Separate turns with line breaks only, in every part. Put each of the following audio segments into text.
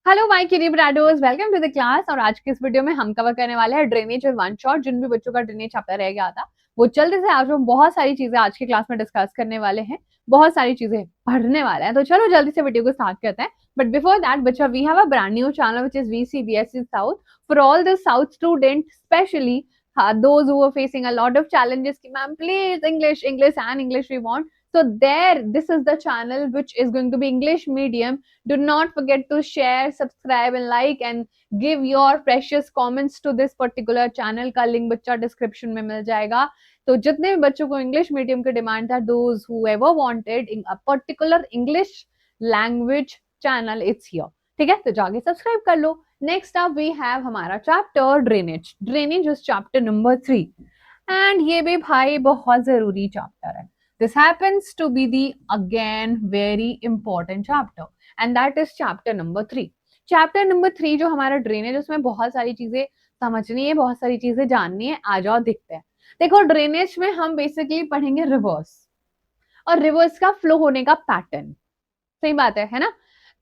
Hello my किडी ब्राडोस, welcome to the class. और आज के इस वीडियो में हम कवर करने वाले हैं ड्रेनेज और वन शॉट। जिन भी बच्चों का ड्रेनेज चैप्टर रह गया था वो जल्दी से आज हम बहुत सारी चीजें आज की क्लास में डिस्कस करने वाले हैं, बहुत सारी चीजें पढ़ने वाले हैं। तो चलो जल्दी से वीडियो को स्टार्ट करते हैं। बट बिफोर दैट बच्चा, we have a brand new channel which is VCBSE south for all the south student, specially those who are facing a lot of challenges ki ma'am please English we want. So there, this is the channel which is going to be English medium. Do not forget to share, subscribe and like and give your precious comments to this particular channel का link बच्चा description में मिल जाएगा। तो जितने भी बच्चों को English medium की डिमांड था, those who ever wanted in a particular English language channel, it's here। ठीक है, तो जाके सब्सक्राइब कर लो। नेक्स्ट अप वी हैव हमारा chapter drainage is chapter number 3 and ये भी भाई बहुत जरूरी चैप्टर है। This happens to be the again very important chapter and that is chapter number 3। Chapter number 3 जो हमारा ड्रेनेज, उसमें बहुत सारी चीजें समझनी है, बहुत सारी चीजें जाननी है। आ जाओ दिखते हैं। देखो, ड्रेनेज में हम बेसिकली पढ़ेंगे रिवर्स और रिवर्स का फ्लो होने का पैटर्न। सही बात है ना।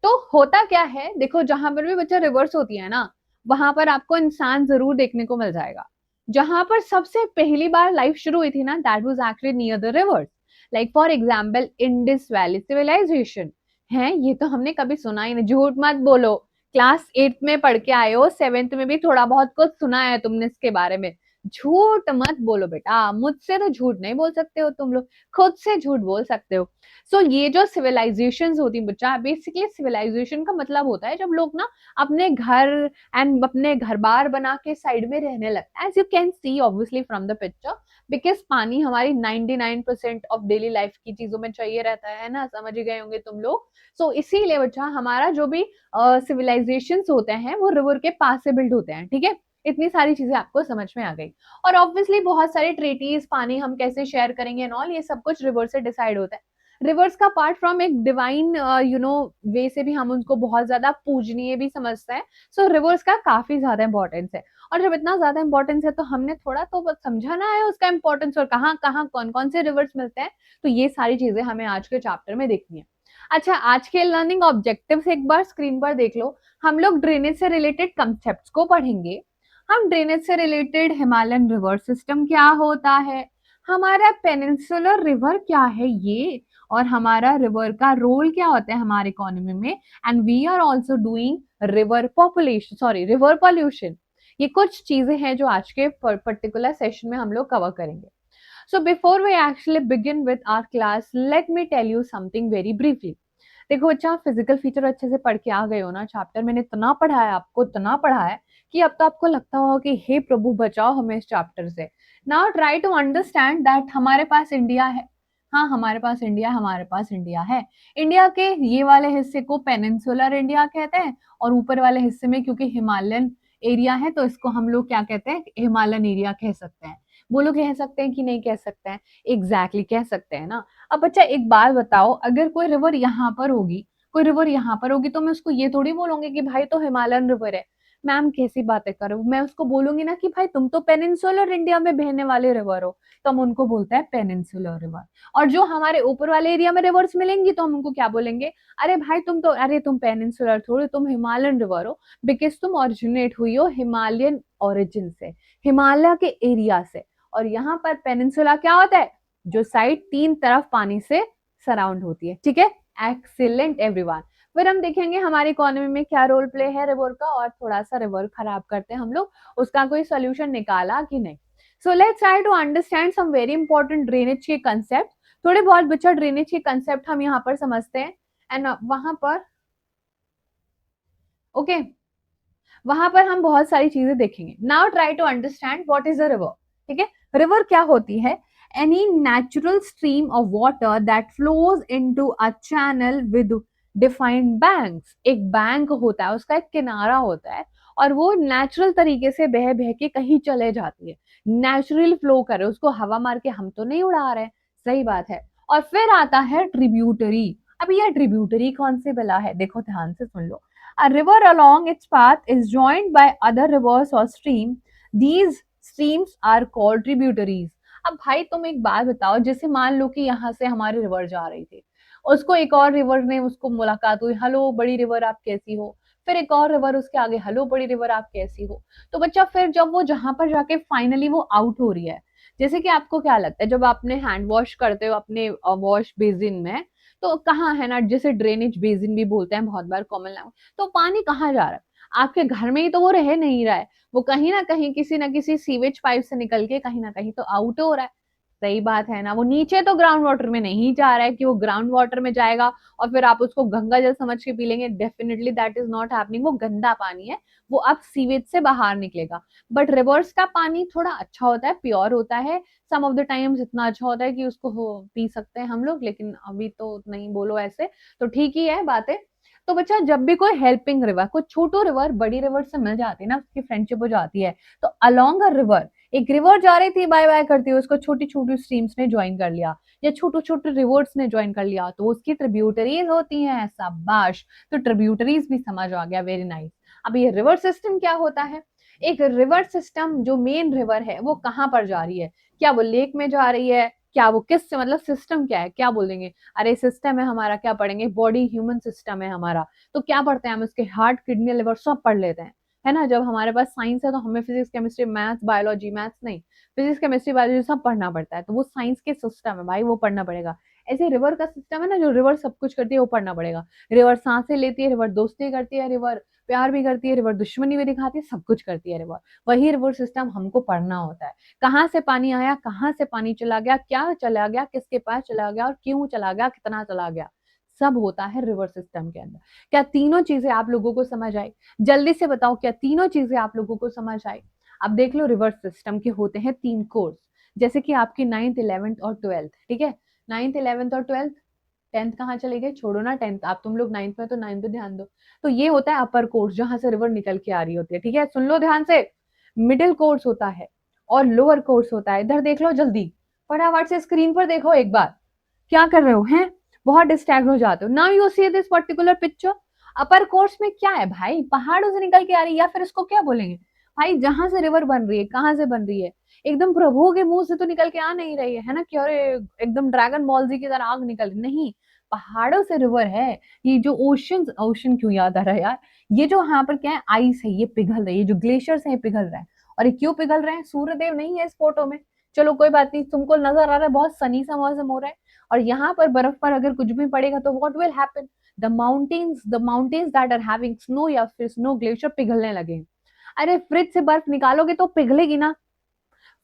तो होता क्या है, देखो जहां पर भी बच्चा रिवर्स होती है ना, वहां पर आपको इंसान जरूर देखने को मिल जाएगा। जहां पर सबसे पहली बार लाइफ शुरू हुई थी ना, that was actually near the rivers. Like for example Indus valley civilisation है। ये तो हमने कभी सुना ही नहीं, झूठ मत बोलो। क्लास 8 में पढ़ के आए हो, 7th में भी थोड़ा बहुत कुछ सुना है तुमने इसके बारे में। झूठ मत बोलो बेटा, मुझसे तो झूठ नहीं बोल सकते हो तुम लोग, खुद से झूठ बोल सकते हो। सो ये जो सिविलाइजेशन होती है बच्चा, बेसिकली सिविलाइजेशन का मतलब होता है जब लोग ना अपने घर एंड अपने घर बार बना के साइड में रहने लगते हैं। As you can see obviously from the picture, because पानी हमारी 99% ऑफ डेली लाइफ की चीजों में चाहिए रहता है ना, समझ ही गए होंगे तुम लोग। सो इसीलिए बच्चा हमारा जो भी सिविलाइजेशन होते हैं वो रिवर के पास से बिल्ड होते हैं। ठीक है, इतनी सारी चीजें आपको समझ में आ गई। और ऑब्वियसली बहुत सारे ट्रेटीज, पानी हम कैसे शेयर करेंगे एंड ऑल, ये सब कुछ रिवर से डिसाइड होता है। रिवर्स का पार्ट फ्रॉम एक डिवाइन वे से भी हम उनको बहुत ज्यादा पूजनीय भी समझते हैं। सो रिवर्स का काफी ज्यादा इंपॉर्टेंस है। और जब इतना ज्यादा इंपॉर्टेंस है तो हमने थोड़ा तो बस समझाना है उसका इंपॉर्टेंस और कहाँ कहाँ कौन कौन से रिवर्स मिलते हैं। तो ये सारी चीजें हमें आज के चैप्टर में देखनी है। अच्छा, आज के लर्निंग ऑब्जेक्टिव्स एक बार स्क्रीन पर देख लो। हम लोग ड्रेनेज से रिलेटेड कंसेप्ट को पढ़ेंगे। हम ड्रेनेज से रिलेटेड हिमालयन रिवर सिस्टम क्या होता है, हमारा पेनिनसुलर रिवर क्या है ये, और हमारा रिवर का रोल क्या होता है हमारे इकोनॉमी में। And we are also doing river pollution. ये कुछ चीजें हैं जो आज के पर्टिकुलर सेशन में हम लोग कवर करेंगे। So before we actually begin with our class, let me tell you something very briefly. देखो बच्चा, फिजिकल फीचर अच्छे से पढ़ के आ गए हो ना। चैप्टर मैंने इतना पढ़ा है आपको, इतना पढ़ा है कि अब तो आपको लगता होगा कि हे प्रभु बचाओ हमें इस चैप्टर से। Now try to understand that हमारे पास इंडिया है। हाँ, हमारे पास इंडिया है। इंडिया के ये वाले हिस्से को पेनिनसुलर इंडिया कहते हैं, और ऊपर वाले हिस्से में क्योंकि हिमालयन एरिया है तो इसको हम लोग क्या कहते हैं, हिमालयन एरिया कह सकते हैं। बोलो कह सकते हैं कि नहीं कह सकते हैं? एग्जैक्टली कह सकते हैं ना। अब बच्चा एक बात बताओ, अगर कोई रिवर यहाँ पर होगी, कोई रिवर यहाँ पर होगी, तो मैं उसको ये थोड़ी बोलूंगी कि भाई तो हिमालयन रिवर है। मैम कैसी बातें करो, मैं उसको बोलूंगी ना कि भाई तुम तो पेनिनसुलर इंडिया में बहने वाले रिवर हो, तो हम उनको बोलते हैं पेनिनसुलर रिवर। और जो हमारे ऊपर वाले एरिया में रिवर्स मिलेंगी तो हम उनको क्या बोलेंगे, अरे भाई तुम पेनिनसुलर थोड़ी, तुम हिमालयन रिवर हो, बिकॉज तुम ओरिजिनेट हुई हो हिमालयन ओरिजिन से, हिमालय के एरिया से। और यहाँ पर पेनिनसुला क्या होता है, जो साइड 3 तरफ पानी से सराउंड होती है। ठीक है, एक्सीलेंट एवरीवन। फिर हम देखेंगे हमारी इकोनॉमी में क्या रोल प्ले है रिवर का, और थोड़ा सा रिवर खराब करते हैं हम लोग, उसका कोई सोल्यूशन निकाला कि नहीं। So let's try to understand some very important drainage के कंसेप्ट। थोड़े बहुत बच्चा ड्रेनेज के कंसेप्ट हम यहाँ पर समझते हैं। एंड वहां पर ओके वहां पर हम बहुत सारी चीजें देखेंगे। Now try to understand what is a river. ठीक है, रिवर क्या होती है, any natural stream of water that flows into a channel with defined banks. एक बैंक होता है, उसका एक किनारा होता है, और वो नेचुरल तरीके से बह बह के कहीं चले जाती है, नेचुरल फ्लो करे, उसको हवा मार के हम तो नहीं उड़ा रहे। सही बात है। और फिर आता है ट्रिब्यूटरी। अब ये ट्रिब्यूटरी कौन सी बला है, देखो ध्यान से सुन लो। A river along its path is joined by other rivers or stream. These streams are called tributaries. अब भाई तुम एक बात बताओ, जैसे मान लो कि यहाँ से हमारी रिवर जा रही थी, उसको एक और रिवर ने उसको मुलाकात हुई, हेलो बड़ी रिवर आप कैसी हो, फिर एक और रिवर उसके आगे, हेलो बड़ी रिवर आप कैसी हो। तो बच्चा फिर जब वो जहां पर जाके फाइनली वो आउट हो रही है, जैसे कि आपको क्या लगता है जब आपने हैंड वॉश करते हो अपने वॉश बेसिन में, तो कहाँ है ना, जैसे ड्रेनेज बेसिन भी बोलते हैं बहुत बार कॉमन लैंग्वेज, तो पानी कहाँ जा रहा है? आपके घर में ही तो वो रह नहीं रहा है, वो कहीं ना किसी सीवेज पाइप से निकल के कहीं ना कहीं तो आउट हो रहा है। सही बात है ना, वो नीचे तो ग्राउंड वाटर में नहीं जा रहा है कि वो ग्राउंड वाटर में जाएगा और फिर आप उसको गंगा जल समझ के पी लेंगे, definitely that is not happening. वो गंदा पानी है, वो अब सीवेज से बाहर निकलेगा। बट रिवर्स का पानी थोड़ा अच्छा होता है, प्योर होता है, सम ऑफ द टाइम्स इतना अच्छा होता है कि उसको पी सकते हैं हम लोग, लेकिन अभी तो नहीं बोलो ऐसे, तो ठीक ही है बातें। तो बच्चा जब भी कोई हेल्पिंग रिवर, कोई छोटो रिवर बड़ी रिवर से मिल जाती है ना, उसकी फ्रेंडशिप हो जाती है, तो अलोंग अ रिवर, एक रिवर जा रही थी बाय बाय करती हुई, उसको छोटी छोटी स्ट्रीम्स ने ज्वाइन कर लिया या छोटे छोटे रिवर्स ने ज्वाइन कर लिया, तो उसकी ट्रिब्यूटरीज होती हैं, शाबाश। तो ट्रिब्यूटरीज भी समझ आ गया, वेरी नाइस। अब ये रिवर सिस्टम क्या होता है? एक रिवर सिस्टम, जो मेन रिवर है वो कहाँ पर जा रही है? क्या वो लेक में जा रही है? क्या वो किस, मतलब सिस्टम क्या है, क्या बोलेंगे? अरे सिस्टम है हमारा, क्या पढ़ेंगे? बॉडी ह्यूमन सिस्टम है हमारा। तो क्या पढ़ते हैं हम? उसके हार्ट, किडनी, लिवर सब पढ़ लेते हैं, है ना। जब हमारे पास साइंस है तो हमें physics chemistry maths biology, maths नहीं, फिजिक्स केमिस्ट्री बायोलॉजी सब पढ़ना पड़ता है, तो वो साइंस के सिस्टम है भाई, वो पढ़ना पड़ेगा। ऐसे रिवर का सिस्टम है ना, जो रिवर सब कुछ करती है वो पढ़ना पड़ेगा। रिवर सांसें लेती है, रिवर दोस्ती करती है, रिवर प्यार भी करती है, रिवर दुश्मनी भी दिखाती है, सब कुछ करती है रिवर। वही रिवर सिस्टम हमको पढ़ना होता है। कहाँ से पानी आया, कहाँ से पानी चला गया, क्या चला गया, किसके पास चला गया और क्यों चला गया, कितना चला गया, सब होता है रिवर सिस्टम के अंदर। क्या तीनों चीजें आप लोगों को समझ आई? जल्दी से बताओ, क्या तीनों चीजें आप लोगों को समझ आई? अब देख लो, रिवर सिस्टम के होते हैं 3 कोर्स, जैसे कि आपकी 9th 11th और 12th, ठीक है। 9th 11th और 12th, 10th कहाँ चले गए? छोड़ो ना 10th, आप तुम लोग 9th में, तो 9th पे ध्यान दो। तो ये होता है अपर कोर्स, जहां से रिवर निकल के आ रही होती है, ठीक है, सुन लो ध्यान से। मिडिल कोर्स होता है और लोअर कोर्स होता है। इधर देख लो जल्दी, फटाफट से स्क्रीन पर देखो एक बार, क्या कर रहे हो हैं? बहुत डिस्ट्रैक्ट हो जाते हो। Now you see this particular picture. Upper course में क्या है भाई? पहाड़ों से निकल के आ रही है, या फिर इसको क्या बोलेंगे भाई, जहां से रिवर बन रही है, कहाँ से बन रही है? एकदम प्रभु के मुंह से तो निकल के आ नहीं रही है ना, कि अरे एकदम ड्रैगन बॉल जी की तरह आग निकल रही, नहीं। पहाड़ों से रिवर है। ये जो ओशन, ओशन क्यों याद आ रहा है यार, ये जो यहाँ पर क्या है, आइस है, ये पिघल रही है, जो ग्लेशियर्स है ये पिघल रहा है। और ये क्यों पिघल रहे हैं? सूर्यदेव नहीं है इस फोटो में, चलो कोई बात नहीं, तुमको नजर आ रहा है बहुत सनी सा मौसम हो रहा है, और यहाँ पर बर्फ पर अगर कुछ भी पड़ेगा तो what will happen? The mountains that are having snow या फिर स्नो ग्लेशियर पिघलने लगे। अरे फ्रिज से बर्फ निकालोगे तो पिघलेगी ना,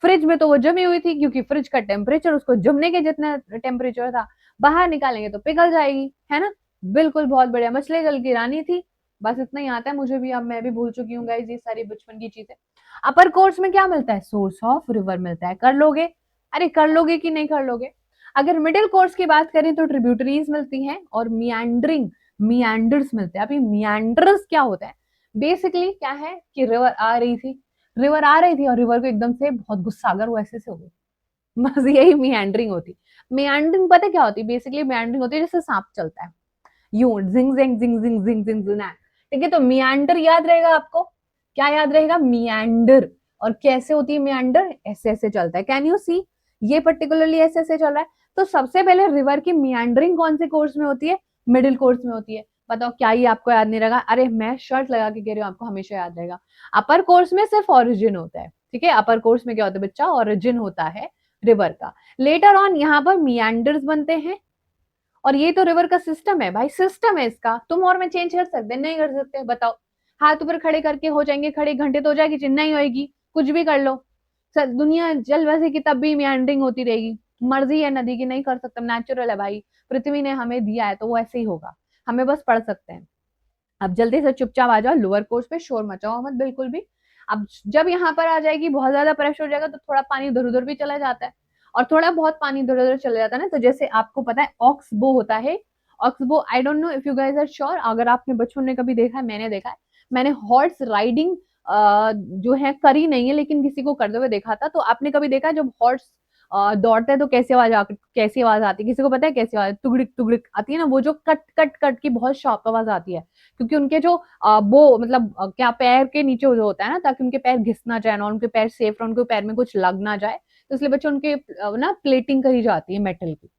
फ्रिज में तो वो जमी हुई थी, क्योंकि फ्रिज का टेम्परेचर उसको जमने के जितना टेम्परेचर था, बाहर निकालेंगे तो पिघल जाएगी, है ना। बिल्कुल, बहुत बढ़िया, मछली जल की रानी थी। बस इतना ही आता है मुझे भी, अब मैं भी भूल चुकी हूँ गाइस ये सारी बचपन की चीजें। अपर कोर्स में क्या मिलता है? सोर्स ऑफ रिवर मिलता है, कर लोगे? अरे कर लोगे कि नहीं कर लोगे? अगर मिडिल कोर्स की बात करें तो ट्रिब्यूटरीज मिलती हैं और मियांडरिंग, मियांडर्स मिलते हैं। अभी मियांडर्स क्या होता है? बेसिकली क्या है कि रिवर आ रही थी और रिवर को एकदम से बहुत गुस्सा आ गया, वो ऐसे से हो गई। बस यही मियांडरिंग होती। मियांडरिंग पता क्या होती है? बेसिकली मियांडरिंग होती है जैसे सांप चलता है, यूं जिंग जिंग जिंग जिंग जिंग जिंग जिंग, ठीक है। तो मियांडर याद रहेगा आपको, क्या याद रहेगा? मियांडर। और कैसे होती है मियांडर? ऐसे ऐसे चलता है, कैन यू सी, ये पर्टिकुलरली ऐसे ऐसे चल रहा है। तो सबसे पहले रिवर की मियांडरिंग कौन से कोर्स में होती है? मिडिल कोर्स में होती है। बताओ क्या ये आपको याद नहीं रहेगा? अरे मैं शर्ट लगा के कह रही हूँ, आपको हमेशा याद रहेगा। अपर कोर्स में सिर्फ ओरिजिन होता है, ठीक है। अपर कोर्स में क्या होता है बच्चा? ओरिजिन होता है रिवर का। लेटर ऑन यहाँ पर मियांडर्स बनते हैं, और ये तो रिवर का सिस्टम है भाई, सिस्टम है इसका, तुम और मैं चेंज कर सकते हैं? नहीं कर सकते, बताओ। हाथ ऊपर खड़े करके हो जाएंगे खड़े, घंटे तो हो जाएगी, नहीं होएगी, कुछ भी कर लो। दुनिया जल बसेगी तब भी मियांडरिंग होती रहेगी, मर्जी है नदी की, नहीं कर सकते, नेचुरल है भाई, पृथ्वी ने हमें दिया है तो वो ऐसे ही होगा, हमें बस पढ़ सकते हैं। अब जल्दी से चुपचाप आ जाओ, लोअर कोर्स पे शोर मचाओ मत बिल्कुल भी। अब जब यहाँ पर आ जाएगी, बहुत ज्यादा प्रेशर हो जाएगा तो थोड़ा पानी इधर उधर भी चला जाता है, और थोड़ा बहुत पानी इधर उधर चला जाता है ना, तो जैसे आपको पता है ऑक्सबो होता है। Oxbow, I don't know if you guys are sure, अगर आपने बचपन में कभी देखा है, मैंने देखा है, मैंने हॉर्स राइडिंग जो है करी नहीं है, लेकिन किसी को करते हुए देखा था। तो आपने कभी देखा है जब हॉर्स दौड़ते हैं तो कैसी आवाज आती है? किसी को पता है कैसी आवाज? तुगड़िक तुगड़िक आती है ना, वो जो कट कट कट की बहुत शार्प आवाज आती है, क्योंकि उनके जो वो मतलब क्या पैर के नीचे जो होता है ना, ताकि उनके पैर घिस ना जाए ना, उनके पैर सेफ रहे, उनके पैर में कुछ लग ना जाए, तो इसलिए बच्चे उनके ना प्लेटिंग करी जाती है मेटल की।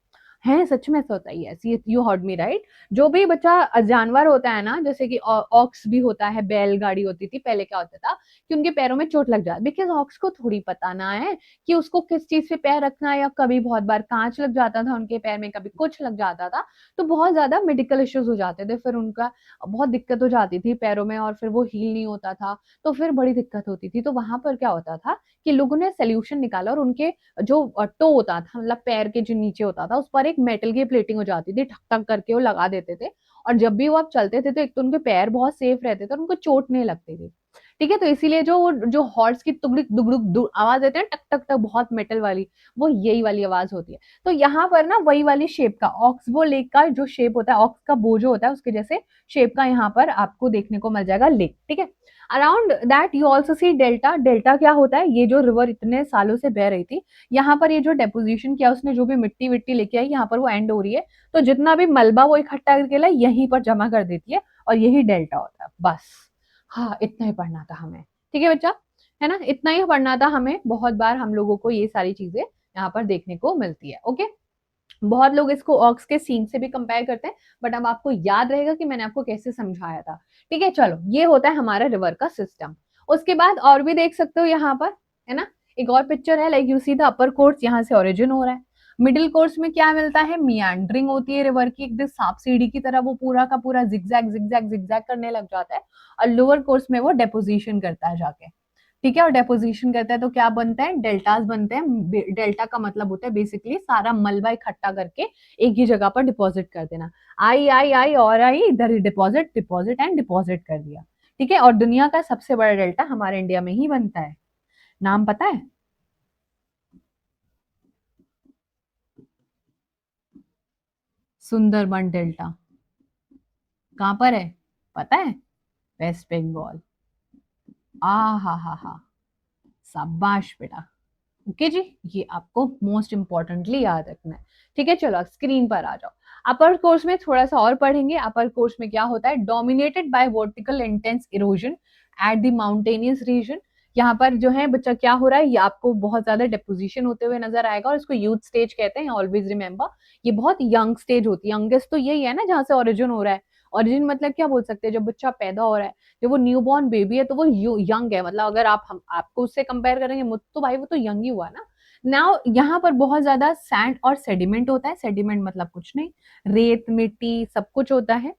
हैं, सच में ऐसा होता है। Yes, you heard me right. जो भी बच्चा जानवर होता है ना, जैसे कि ऑक्स भी होता है, बैलगाड़ी होती थी पहले, क्या होता था कि उनके पैरों में चोट लग जाती, बिकॉज ऑक्स को थोड़ी पता ना है कि उसको किस चीज पे पैर रखना है, या कभी बहुत बार कांच लग जाता था उनके पैर में, कभी कुछ लग जाता था, तो बहुत ज्यादा मेडिकल इश्यूज हो जाते थे, फिर उनका बहुत दिक्कत हो जाती थी पैरों में, और फिर वो हील नहीं होता था, तो फिर बड़ी दिक्कत होती थी। तो वहां पर क्या होता था कि लोगों ने सोल्यूशन निकाला, और उनके जो टो होता था, मतलब पैर के जो नीचे होता था, उस पर एक मेटल की प्लेटिंग हो जाती थी, ठक ठक करके वो लगा देते थे, और जब भी वो आप चलते थे तो एक तो उनके पैर बहुत सेफ रहते थे और उनको चोट नहीं लगती थी। ठीक है, तो इसीलिए जो हॉर्स की तुगड़ी दुगड़ुक आवाज देते हैं, टक टक टक, बहुत मेटल वाली, वो यही वाली आवाज होती है। तो यहाँ पर ना वही वाली शेप का ऑक्सबो लेक का जो शेप होता है, ऑक्स का बो जो होता है उसके जैसे शेप का यहाँ पर आपको देखने को मिल जाएगा लेक। ठीक है, around that you also see delta. Delta क्या होता है, ये जो रिवर इतने सालों से बह रही थी, यहाँ पर ये जो डेपोजिशन किया उसने, जो भी मिट्टी विट्टी लेके आई, यहाँ पर वो एंड हो रही है, तो जितना भी मलबा वो इकट्ठा करके लाई यहीं पर जमा कर देती है, और यही डेल्टा होता है। बस, हाँ, इतना ही पढ़ना था हमें। ठीक है बच्चा, है ना, इतना ही पढ़ना था हमें। बहुत बार हम लोगों को ये सारी चीजें यहाँ पर देखने को मिलती है। ओके, बहुत लोग इसको ऑक्स के सींग से भी कंपेयर करते हैं, बट अब आपको याद रहेगा कि मैंने आपको कैसे समझाया था। ठीक है, चलो, ये होता है हमारा रिवर का सिस्टम। उसके बाद और भी देख सकते हो यहाँ पर, है ना, एक और पिक्चर है, like you see the upper course, यहाँ से ओरिजिन हो रहा है। मिडिल कोर्स में क्या मिलता है, मियांड्रिंग होती है रिवर की, एकदम सांप सीढ़ी की तरह वो पूरा का पूरा जिगजैग जिगजैग जिगजैग करने लग जाता है, और लोअर कोर्स में वो डेपोजिशन करता है जाके। ठीक है, और डेपोजिशन करता है तो क्या बनता है, डेल्टास बनते हैं। डेल्टा का मतलब होता है बेसिकली सारा मलबा इकट्ठा करके एक ही जगह पर डिपॉजिट कर देना। आई आई आई और आई, इधर डिपॉजिट डिपॉजिट एंड डिपॉजिट कर दिया। ठीक है, और दुनिया का सबसे बड़ा डेल्टा हमारे इंडिया में ही बनता है। नाम पता है? सुंदरबन डेल्टा। कहाँ पर है, पता है? वेस्ट बंगाल। आ हा, शाबाश बेटा। ओके जी, ये आपको मोस्ट इंपॉर्टेंटली याद रखना है। ठीक है, चलो स्क्रीन पर आ जाओ। अपर कोर्स में थोड़ा सा और पढ़ेंगे। अपर कोर्स में क्या होता है, dominated by vertical intense erosion at the mountainous region. यहाँ पर जो है बच्चा क्या हो रहा है, ये आपको बहुत ज्यादा डेपोजिशन होते हुए नजर आएगा, और इसको यूथ स्टेज कहते हैं, ऑलवेज रिमेम्बर। ये बहुत यंग स्टेज होती है, यंगेस्ट तो यही है ना जहाँ से ओरिजिन हो रहा है। ओरिजिन मतलब क्या बोल सकते हैं, जब बच्चा पैदा हो रहा है, जब वो न्यू बॉर्न बेबी है, तो वो यंग है, मतलब अगर आप हम आपको उससे कंपेयर करेंगे मुझ, तो भाई वो तो यंग ही हुआ ना। नाउ यहाँ पर बहुत ज्यादा सैंड और सेडिमेंट होता है। सेडिमेंट मतलब कुछ नहीं, रेत मिट्टी सब कुछ होता है।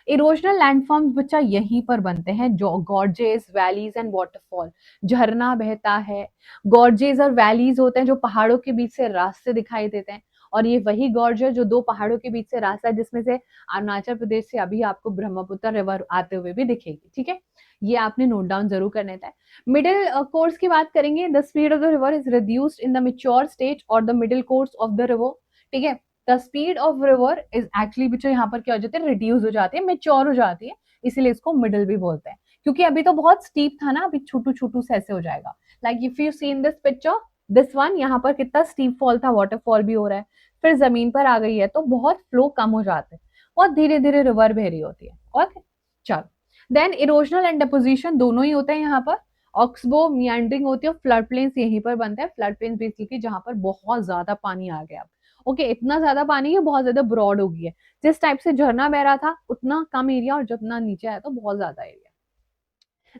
इरोजनल लैंडफॉर्म्स बच्चा यहीं पर बनते हैं, जो गॉर्जेस वैलीज एंड वाटरफॉल, झरना बहता है। गॉर्जेस और वैलीज होते हैं जो पहाड़ों के बीच से रास्ते दिखाई देते हैं, और ये वही गॉर्ज है जो दो पहाड़ों के बीच से रास्ता है, जिसमें से अरुणाचल प्रदेश से अभी आपको ब्रह्मपुत्र रिवर आते हुए भी दिखेगी। ठीक है, ये आपने नोट डाउन जरूर करना था। मिडिल कोर्स की बात करेंगे, the speed of the river is reduced in the mature stage और the middle course of the river. ठीक है, the speed of river is actually बच्चों यहाँ पर क्या हो जाती है, रिड्यूस हो जाती है, मेच्योर हो जाती है, इसीलिए इसको मिडिल भी बोलते हैं। क्योंकि अभी तो बहुत स्टीप था ना, अभी छोटू छोटू से ऐसे हो जाएगा। Like if you see in this picture, this one, यहाँ पर कितना स्टीप फॉल था, वाटरफॉल भी हो रहा है, फिर जमीन पर आ गई है तो बहुत फ्लो कम हो जाते हैं, बहुत धीरे धीरे रिवर बह रही होती है। ओके, चलो, देन इरोजनल एंड डेपोजिशन दोनों ही होते हैं यहाँ पर। ऑक्सबो मियांड्रिंग होती है, और फ्लड प्लेन्स यहीं पर बनते हैं। फ्लड प्लेन्स बेसिकली जहाँ पर बहुत ज्यादा पानी आ गया। ओके, इतना ज्यादा पानी है, बहुत ज्यादा ब्रॉड हो गई है। जिस टाइप से झरना बह रहा था उतना कम एरिया, और जितना नीचे आया तो बहुत ज्यादा area.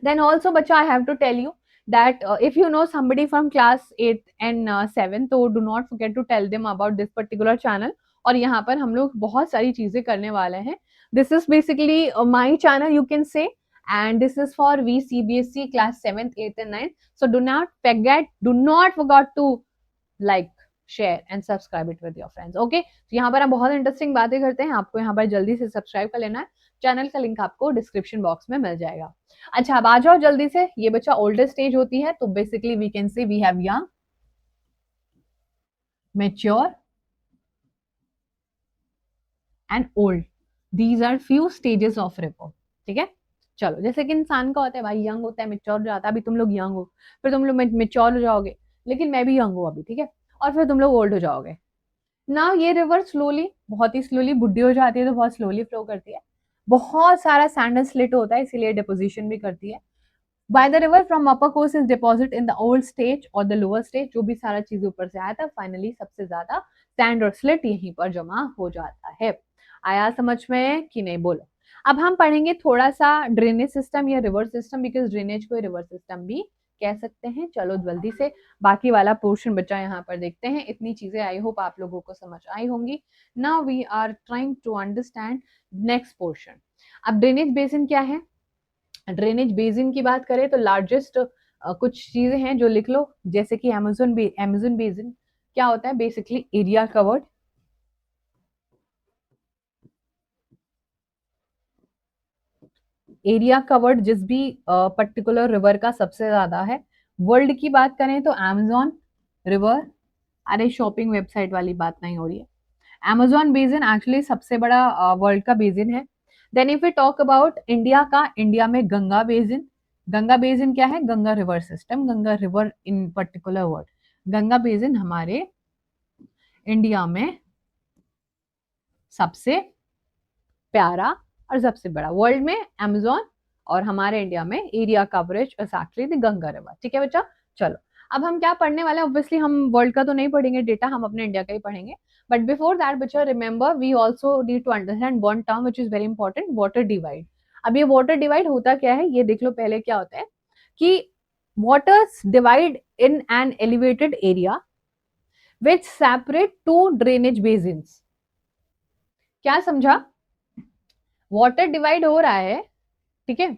Then also, bacha, I have to tell you that if you know somebody from class 8th and 7th, तो do not forget to tell them about this particular channel. और यहाँ पर हम लोग बहुत सारी चीजें करने वाले हैं। This is basically my channel, you can say, and this is for we CBSE class 7th, 8th and 9th. So do not forget to like, share and subscribe it with your friends. Okay, तो यहाँ पर हम बहुत interesting बातें करते हैं, आपको यहाँ पर जल्दी से सब्सक्राइब कर लेना है। चैनल का लिंक आपको डिस्क्रिप्शन बॉक्स में मिल जाएगा। अच्छा, अब आ जाओ जल्दी से। ये बच्चा ओल्डर स्टेज होती है, तो basically we can say we have young, mature and old. These are few stages of river. ठीक है, चलो, जैसे कि इंसान का होता है भाई, यंग होता है, मेच्योर हो जाता है। अभी तुम लोग यंग हो, फिर तुम लोग मेच्योर हो जाओगे, लेकिन मैं भी यंग हूँ अभी। ठीक है, और फिर तुम लोग ओल्ड हो जाओगे ना। ये रिवर स्लोली, बहुत ही स्लोली बुढ़ी हो जाती है, तो बहुत स्लोली फ्लो करती है। बहुत सारा सैंड स्लिट होता है, इसीलिए डिपोजिशन भी करती है। By the river from upper course is deposit in the old stage और द लोअर स्टेज, जो भी सारा चीज ऊपर से आया था फाइनली सबसे ज्यादा सैंड और स्लिट यहीं पर जमा हो जाता है। आया समझ में कि नहीं, बोलो। अब हम पढ़ेंगे थोड़ा सा ड्रेनेज सिस्टम या रिवर सिस्टम, बिकॉज ड्रेनेज को रिवर सिस्टम भी कह सकते हैं। चलो जल्दी से बाकी वाला पोर्शन बच्चा यहाँ पर देखते हैं। इतनी चीजें आई होप आप लोगों को समझ आई होंगी। Now we are trying to understand next portion. अब ड्रेनेज बेसिन क्या है? ड्रेनेज बेसिन की बात करें तो लार्जेस्ट कुछ चीजें हैं जो लिख लो, जैसे कि अमेजन बेसिन क्या होता है? Basically area covered, area covered जिस भी पर्टिकुलर रिवर का सबसे ज्यादा है। वर्ल्ड की बात करें तो अमेजोन रिवर, अरे शॉपिंग वेबसाइट वाली बात नहीं हो रही है। अमेजोन बेसिन एक्चुअली सबसे बड़ा वर्ल्ड का बेसिन है। Then if we talk about India का, इंडिया में गंगा बेसिन। गंगा बेसिन क्या है? Ganga river system, Ganga river in particular word. Ganga basin हमारे इंडिया में सबसे प्यारा और सबसे बड़ा, वर्ल्ड में अमेजोन और हमारे इंडिया में area coverage is actually the Ganga river. ठीक है बच्चा, चलो अब हम क्या पढ़ने वाले हैं? ऑब्वियसली हम वर्ल्ड का तो नहीं पढ़ेंगे डेटा, हम अपने इंडिया का ही पढ़ेंगे। बट बिफोर दैट बच्चा remember we also need to understand one term which is very important, water divide. अब ये वाटर डिवाइड होता क्या है ये देख लो पहले। क्या होता है कि waters divide in an elevated area which separate two drainage basins। क्या समझा? वाटर डिवाइड हो रहा है, ठीक है,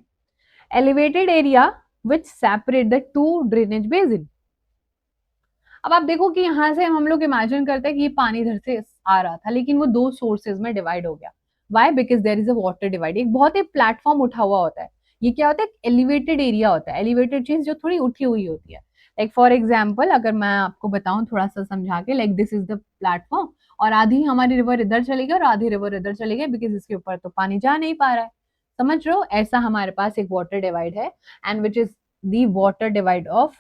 elevated area which separate the two drainage basin. अब आप देखो कि यहां से हम लोग इमेजिन करते हैं कि ये पानी इधर से आ रहा था, लेकिन वो दो सोर्सेज में डिवाइड हो गया। Why? Because there is a water divide. एक बहुत ही प्लेटफॉर्म उठा हुआ होता है। ये क्या होता है? एलिवेटेड एरिया होता है। एलिवेटेड चीज जो थोड़ी उठी हुई होती है। लाइक फॉर एग्जाम्पल अगर मैं आपको बताऊं थोड़ा सा समझा के, like this is the platform और आधी हमारी रिवर इधर चली गई और आधी रिवर इधर चली गई, बिकॉज इसके ऊपर तो पानी जा नहीं पा रहा है। समझ रहे हो? ऐसा हमारे पास एक वाटर डिवाइड है and which is the water divide of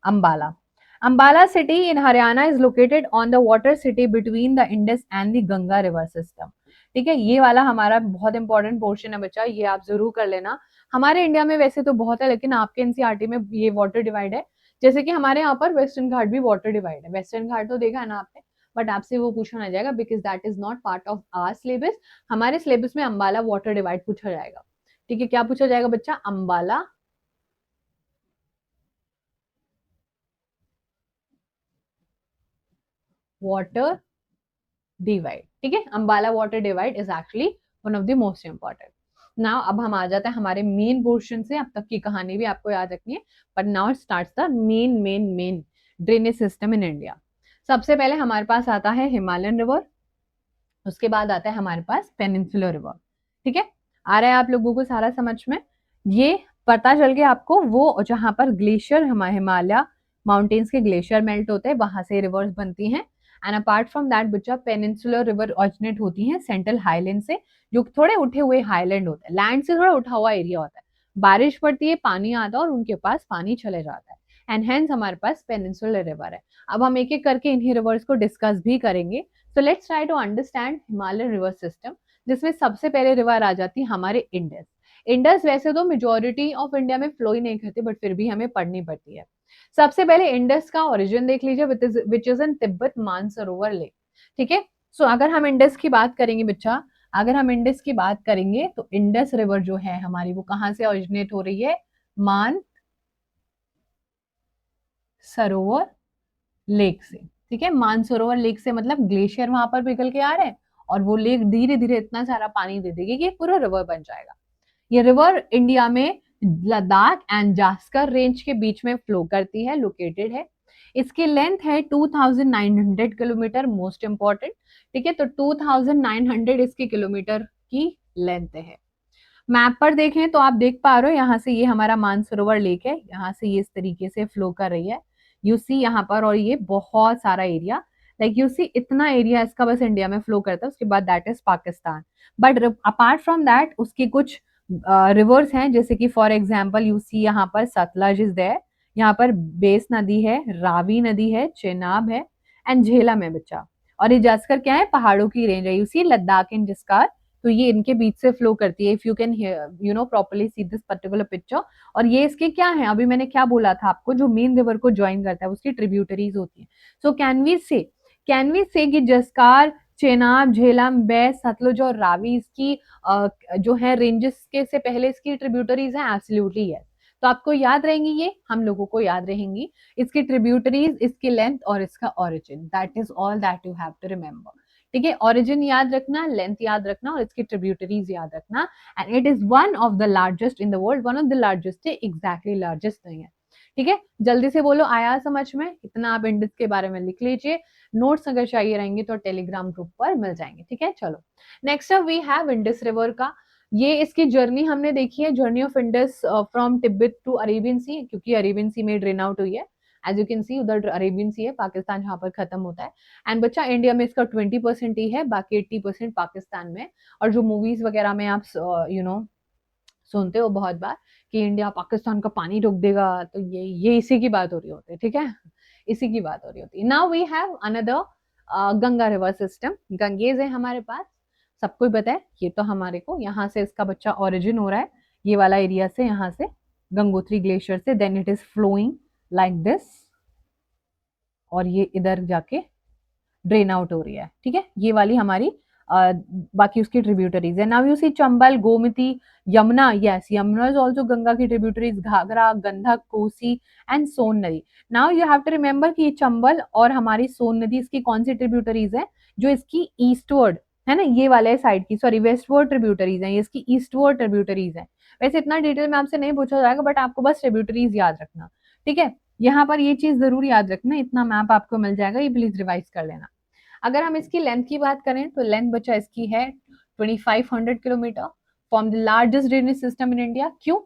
Ambala. Ambala city in Haryana is located on the water city between the Indus and the Ganga river system। ठीक है, ये वाला हमारा बहुत इंपॉर्टेंट पोर्शन है बच्चा, ये आप जरूर कर लेना। हमारे इंडिया में वैसे तो बहुत है, लेकिन आपके एनसीईआरटी में ये वाटर डिवाइड है। जैसे कि हमारे यहाँ पर वेस्टर्न घाट भी वाटर डिवाइड है। वेस्टर्न घाट तो देखा है ना आपने, बट आपसे वो पूछा ना जाएगा because that is not part of our syllabus. हमारे सिलेबस में अंबाला वाटर डिवाइड पूछा जाएगा। ठीक है, क्या पूछा जाएगा बच्चा? Ambala water divide. ठीक है, Ambala water divide is actually one of the most important. Now अब हम आ जाते हैं हमारे मेन पोर्शन से। अब तक की कहानी भी आपको याद रखनी है, but now starts the main drainage system in India. सबसे पहले हमारे पास आता है हिमालयन रिवर, उसके बाद आता है हमारे पास पेनिनसुलर रिवर। ठीक है, आ रहा है आप लोगों को सारा समझ में? ये पता चल गया आपको, वो जहां पर ग्लेशियर हिमालय माउंटेन्स के ग्लेशियर मेल्ट होते हैं वहां से रिवर्स बनती हैं। एंड अपार्ट फ्रॉम दैट बच्चा पेनिनसुलर रिवर ऑरिजिनेट होती हैं सेंट्रल हाईलैंड से, जो थोड़े उठे हुए हाईलैंड होते हैं, लैंड से थोड़ा उठा हुआ एरिया होता है। बारिश पड़ती है, पानी आता है और उनके पास पानी चले जाता है, एंड हेंस हमारे पास पेनिनसुलर रिवर है। अब हम एक एक करके इन्हीं रिवर्स को डिस्कस भी करेंगे। So let's try to understand Himalayan river system, जिसमें सबसे पहले रिवर आ जाती है हमारे इंडस। इंडस वैसे तो मेजोरिटी ऑफ इंडिया में फ्लो ही नहीं करती, बट फिर भी हमें पढ़नी पड़ती है। सबसे पहले इंडस का ओरिजिन देख लीजिए, which is in Tibet Mansarovar lake. ठीक है, सो अगर हम इंडस की बात करेंगे बच्चा, अगर हम इंडस की बात करेंगे तो इंडस रिवर जो है हमारी, वो कहाँ से ओरिजिनेट हो रही है? मान सरोवर लेक से। ठीक है, मानसरोवर लेक से मतलब ग्लेशियर वहां पर पिघल के आ रहे हैं और वो लेक धीरे धीरे इतना सारा पानी दे देगी कि पूरा रिवर बन जाएगा। ये रिवर इंडिया में लद्दाख एंड जास्कर रेंज के बीच में फ्लो करती है, लोकेटेड है। इसकी लेंथ है 2900 किलोमीटर, मोस्ट इंपॉर्टेंट। ठीक है, तो 2900 इसकी किलोमीटर की लेंथ है। मैप पर देखें तो आप देख पा रहे हो, यहाँ से ये हमारा मानसरोवर लेक है, यहाँ से ये इस तरीके से फ्लो कर रही है। यू सी यहाँ पर, और ये बहुत सारा एरिया, लाइक यू सी इतना एरिया इसका बस इंडिया में फ्लो करता है, उसके बाद that is Pakistan. But apart from that उसकी कुछ रिवर्स हैं, जैसे कि फॉर एग्जाम्पल यू सी यहाँ पर सतलज इज देयर, यहाँ पर बेस नदी है, रावी नदी है, चेनाब है एंड झेलम है बच्चा। और ये जास्कर क्या है? पहाड़ों की रेंज है। यू सी लद्दाख इन जिसका तो ये इनके बीच से फ्लो करती है, if you can properly see this particular picture. और ये इसके क्या है, अभी मैंने क्या बोला था आपको, जो मेन रिवर को ज्वाइन करता है उसकी ट्रिब्यूटरीज होती है। सो कैन वी से कि जसकार, चेनाब, झेलम, बेस, सतलुज और रावी इसकी जो है रेंजेस के से पहले इसकी ट्रिब्यूटरीज हैं? Absolutely yes. तो आपको याद रहेंगी, ये हम लोगों को याद रहेंगी, इसकी ट्रिब्यूटरीज, इसकी लेंथ और इसका origin. That is all that you have to remember. ठीक है, ओरिजिन याद रखना, लेंथ याद रखना और इसकी ट्रिब्यूटरीज याद रखना। And it is one of the largest in the world, one of the largest है, एग्जैक्टली लार्जेस्ट नहीं है। ठीक है, जल्दी से बोलो आया समझ में? इतना आप इंडिस के बारे में लिख लीजिए। नोट्स अगर चाहिए रहेंगे तो टेलीग्राम ग्रुप पर मिल जाएंगे। ठीक है, चलो next we have Indus river का। ये इसकी जर्नी हमने देखी है, journey of Indus from Tibet to Arabian sea, क्योंकि अरेबियन सी में ड्रेन आउट हुई है। एज यू कैन सी उधर अरेबियन सी है, पाकिस्तान जहां पर खत्म होता है। एंड बच्चा इंडिया में इसका 20% ही है, बाकी 80% पाकिस्तान में। और जो मूवीज वगैरह में आप सुनते हो बहुत बार कि इंडिया पाकिस्तान का पानी रोक देगा, तो ये इसी की बात हो रही होती है। ठीक है, इसी की बात हो रही होती है। Now we have another Ganga river system. Ganges है हमारे पास, सबको ही पता है। ये तो हमारे को यहाँ से इसका बच्चा ओरिजिन हो रहा है, ये वाला एरिया से, यहाँ से गंगोत्री ग्लेशियर से, then it is flowing like this और ये इधर जाके ड्रेन आउट हो रही है। ठीक है, ये वाली हमारी बाकी उसकी ट्रिब्यूटरीज है। Now you see Chambal, Gomti, Yamuna, yes Yamuna is also Ganga की ट्रिब्यूटरीज, घाघरा, गंधक, कोसी एंड सोन नदी। Now you have to remember कि ये चंबल और हमारी सोन नदी इसकी कौन सी ट्रिब्यूटरीज है? जो इसकी ईस्टवर्ड है ना, ये वाले साइड की, सॉरी वेस्टवर्ड ट्रिब्यूटरीज है, ये इसकी ईस्टवर्ड ट्रिब्यूटरीज है। वैसे इतना डिटेल में आपसे नहीं पूछा जाएगा, बट आपको बस ट्रिब्यूटरीज याद रखना। ठीक है, यहाँ पर ये चीज जरूर याद रखना, इतना मैप आपको मिल जाएगा, ये प्लीज रिवाइज कर लेना। अगर हम इसकी लेंथ की बात करें तो लेंथ बच्चा इसकी है 2500 kilometre, from the largest drainage system in India. क्यों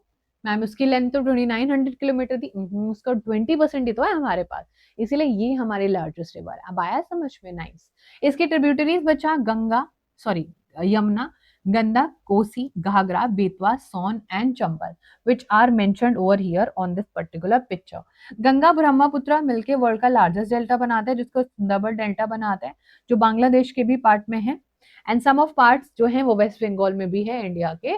मैम, उसकी लेंथ तो 2900 किलोमीटर थी, उसका 20% ही तो है हमारे पास, इसीलिए ये हमारी लार्जेस्ट रिवर है। अब आया समझ में? नाइस। इसकी ट्रिब्यूटरीज बच्चा Ganga, sorry Yamuna, Gandak, Kosi, Ghaghara, Betwa, Son and Chambal, which are mentioned over here on this particular picture. Ganga Brahmaputra मिलके वर्ल्ड का लार्जेस्ट डेल्टा बनाता है, जिसको सुंदरबन डेल्टा बनाता है, जो बांग्लादेश के भी पार्ट में है। एंड सम ऑफ पार्ट्स जो है वो वेस्ट बंगाल में भी है, इंडिया के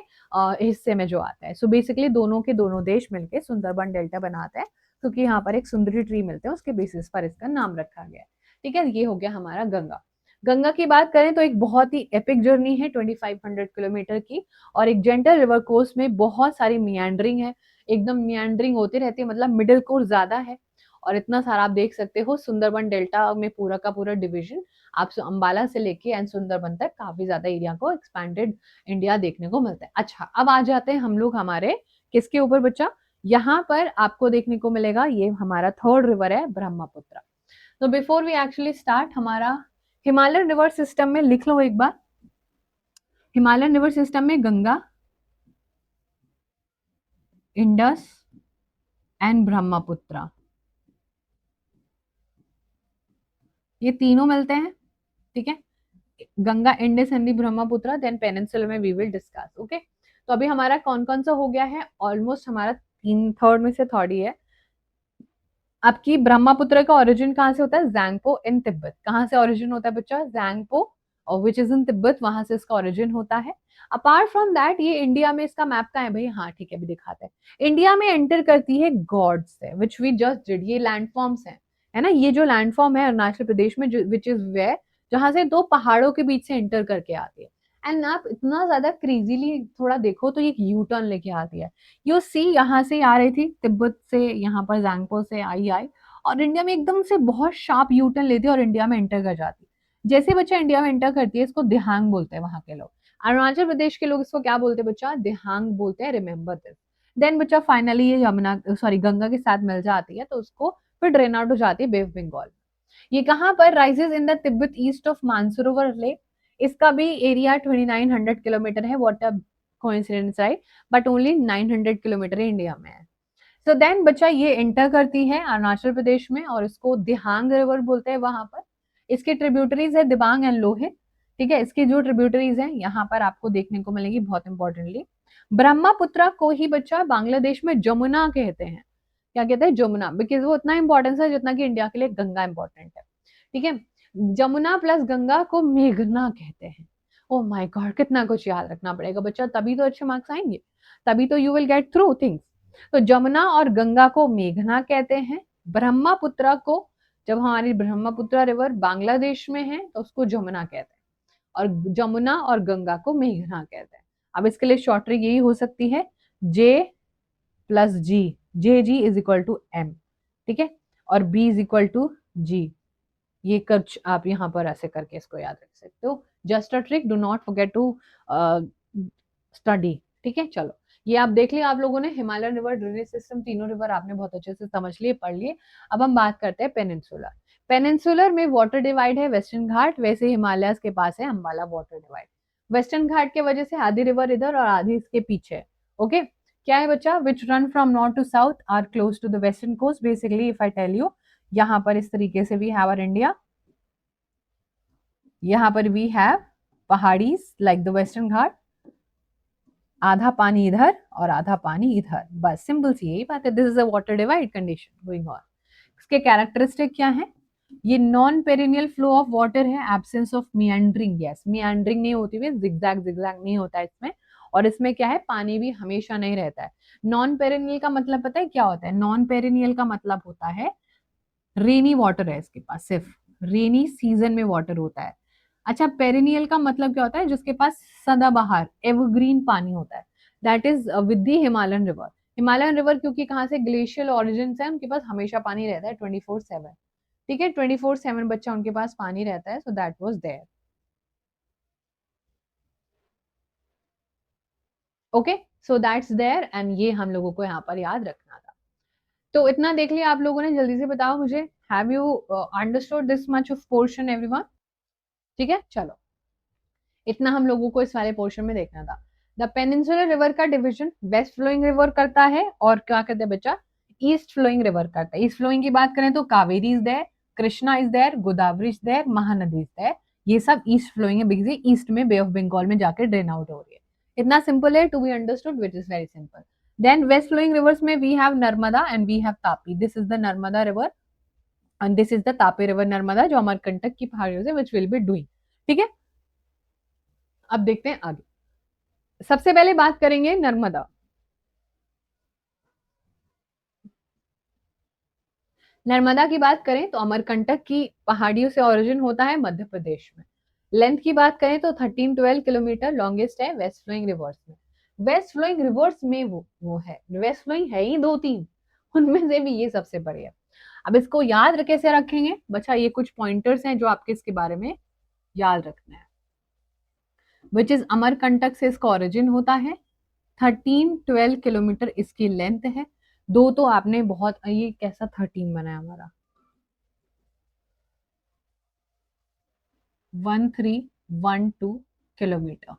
हिस्से में जो आता है। सो बेसिकली दोनों के दोनों देश मिलके सुंदरबन डेल्टा बनाता है, क्योंकि यहाँ पर एक सुंदरी ट्री मिलते हैं, उसके बेसिस पर इसका नाम रखा गया है। ठीक है, ये हो गया हमारा गंगा। गंगा की बात करें तो एक बहुत ही एपिक जर्नी है 2500 किलोमीटर की, और एक जेंटल रिवर कोर्स में बहुत सारी मियांडरिंग है, एकदम मियांडरिंग होती रहती है, मतलब मिडिल कोर्स ज्यादा है। और इतना सारा आप देख सकते हो, सुंदरबन डेल्टा में पूरा का पूरा डिवीजन आप अंबाला से लेके एंड सुंदरबन तक काफी ज्यादा एरिया को एक्सपैंडेड इंडिया देखने को मिलता है। अच्छा, अब आ जाते हैं हम लोग हमारे किसके ऊपर बच्चा? यहाँ पर आपको देखने को मिलेगा, ये हमारा थर्ड रिवर है ब्रह्मपुत्र। तो बिफोर वी एक्चुअली स्टार्ट, हमारा हिमालयन रिवर सिस्टम में लिख लो एक बार। हिमालयन रिवर सिस्टम में गंगा, इंडस एंड ब्रह्मपुत्र, ये तीनों मिलते हैं। ठीक है, Ganga, Indus and Brahmaputra, then peninsula में वी विल डिस्कस। ओके, तो अभी हमारा कौन कौन सा हो गया है? ऑलमोस्ट हमारा तीन, थर्ड में से थर्ड ही है। आपकी ब्रह्मपुत्र का ओरिजिन कहाँ से होता है? जैंगपो इन तिब्बत। कहाँ से ओरिजिन होता है बच्चा? जैंगपो, और विच इज इन तिब्बत, वहां से इसका ओरिजिन होता है। अपार्ट फ्रॉम दैट, ये इंडिया में इसका मैप का है भाई, हाँ ठीक है, अभी दिखाते हैं। इंडिया में एंटर करती है गॉड से, विच वी जस्ट डिड, ये लैंडफॉर्म्स है ना, ये जो लैंडफॉर्म है अरुणाचल प्रदेश में, विच इज वे, जहां से दो पहाड़ों के बीच से एंटर करके आती है। एंड आप इतना ज्यादा क्रेजीली थोड़ा देखो तो ये यू टर्न लेके आती है। यू सी, यहाँ से आ रही थी तिब्बत से, यहाँ पर जैंगपो से आई और इंडिया में एकदम से बहुत शार्प यू टर्न लेती है और इंडिया में एंटर कर जाती है। जैसे बच्चा इंडिया में एंटर करती है, इसको दिहांग बोलते हैं वहां के लोग। अरुणाचल प्रदेश के लोग इसको क्या बोलते हैं बच्चा? दिहांग बोलते हैं, रिमेंबर दिस। देन बच्चा फाइनली ये यमुना, सॉरी गंगा के साथ मिल जाती है, तो उसको फिर ड्रेन आउट हो जाती है बे ऑफ बंगाल। ये कहाँ पर rises? In the Tibet east of Mansarovar lake. इसका भी एरिया 2900 किलोमीटर है, what a coincidence right, but only 900 kilometre India में है। सो देन बच्चा ये एंटर करती है अरुणाचल प्रदेश में, और इसको दिहांग रिवर बोलते हैं वहां पर। इसकी ट्रिब्यूटरीज है दिबांग एंड लोहे। ठीक है, इसकी जो ट्रिब्यूटरीज है यहाँ पर आपको देखने को मिलेगी, बहुत इंपॉर्टेंटली ब्रह्मपुत्र को ही बच्चा बांग्लादेश में जमुना कहते हैं। क्या कहते हैं? जमुना, बिकॉज वो उतना इंपॉर्टेंस है जितना कि इंडिया के लिए गंगा इंपॉर्टेंट है। ठीक है, जमुना प्लस गंगा को मेघना कहते हैं। ओह माय गॉड, कितना कुछ याद रखना पड़ेगा बच्चा, तभी तो अच्छे मार्क्स आएंगे, तभी तो you will get through things. तो जमुना और गंगा को मेघना कहते हैं। ब्रह्मपुत्र को, जब हमारी ब्रह्मपुत्र रिवर बांग्लादेश में है तो उसको जमुना कहते हैं, और जमुना और गंगा को मेघना कहते हैं। अब इसके लिए शॉर्ट ट्रिक यही हो सकती है, J plus G, J G is equal to M, ठीक है, और B is equal to G. ये कुछ आप यहाँ पर ऐसे करके इसको याद रख सकते हो। Just a trick, do not forget to study, ठीक है। चलो, ये आप देख लिया आप लोगों ने, हिमालयन रिवर ड्रेनेज सिस्टम, तीनों रिवर आपने बहुत अच्छे से समझ लिए, पढ़ लिए। अब हम बात करते हैं पेनिनसुलर। पेनिनसुलर में वाटर डिवाइड है वेस्टर्न घाट, वैसे हिमालय के पास है अंबाला वाटर डिवाइड। वेस्टर्न घाट के वजह से आधी रिवर इधर और आधी इसके पीछे है। ओके, क्या है बच्चा, which run from north to south are close to the western coast. Basically if I tell you, यहाँ पर इस तरीके से वी हैव आवर इंडिया, यहाँ पर वी हैव पहाड़ीज लाइक द वेस्टर्न घाट, आधा पानी इधर और आधा पानी इधर, बस सिंपल सी यही बात है। This is a water divide condition going on. इसके कैरेक्टरिस्टिक क्या है, ये non perennial flow of water है, absence of meandering, yes meandering नहीं होती है, जिगजैग जिगजैग नहीं होता है इसमें, और इसमें क्या है, पानी भी हमेशा नहीं रहता है। नॉन पेरिनियल का मतलब पता है क्या होता है, नॉन पेरिनियल का मतलब होता है रेनी वाटर है इसके पास, सिर्फ रेनी सीजन में वाटर होता है। अच्छा, पेरिनियल का मतलब क्या होता है, जिसके पास सदाबहार एवरग्रीन पानी होता है, that is with the Himalayan river. Himalayan river क्योंकि कहाँ से ग्लेशियल ऑरिजिन है, उनके पास हमेशा पानी रहता है 24/7, ठीक है, 24/7 बच्चा उनके पास पानी रहता है, so that was there. Okay, so that's there, and ये हम लोगों को यहाँ पर याद रखना था। तो इतना देख लिया आप लोगों ने, जल्दी से बताओ मुझे, have you understood this much of portion everyone, ठीक है। चलो, इतना हम लोगों को इस वाले पोर्शन में देखना था। द पेनिनसुलर रिवर का डिवीजन वेस्ट फ्लोइंग रिवर करता है, और क्या कहते हैं बच्चा, ईस्ट फ्लोइंग रिवर करता है। ईस्ट फ्लोइंग की बात करें तो Kaveri is there, Krishna is there, Godavari is there, Mahanadi is there, ये सब ईस्ट फ्लोइंग है, बिकॉज ईस्ट में बे ऑफ बंगाल में जाकर ड्रेन आउट हो रही है। इतना सिंपल है to be understood, which is very simple. Then west flowing rivers में we have Narmada and we have Tapi, this is the Narmada river and this is the Tapi river. Narmada जो अमरकंटक की पहाड़ियों से विच विल बी डूइंग, ठीक है। अब देखते हैं आगे, सबसे पहले बात करेंगे नर्मदा। नर्मदा की बात करें तो अमरकंटक की पहाड़ियों से ओरिजिन होता है मध्य प्रदेश में। लेंथ की बात करें तो 13-12 किलोमीटर लॉन्गेस्ट है वेस्ट फ्लोइंग रिवर्स में। वेस्ट फ्लोइंग रिवर्स में वो है, वेस्ट फ्लोइंग है ही 2-3, उनमें से भी ये सबसे बड़ी है। अब इसको याद कैसे रखेंगे बच्चा, ये कुछ पॉइंटर्स हैं जो आपके इसके बारे में याद रखना है। विच इज अमरकंटक से इसका ओरिजिन होता है, 13-12 किलोमीटर इसकी लेंथ है। दो तो आपने बहुत, ये कैसा 13 बना है हमारा, 1312 किलोमीटर,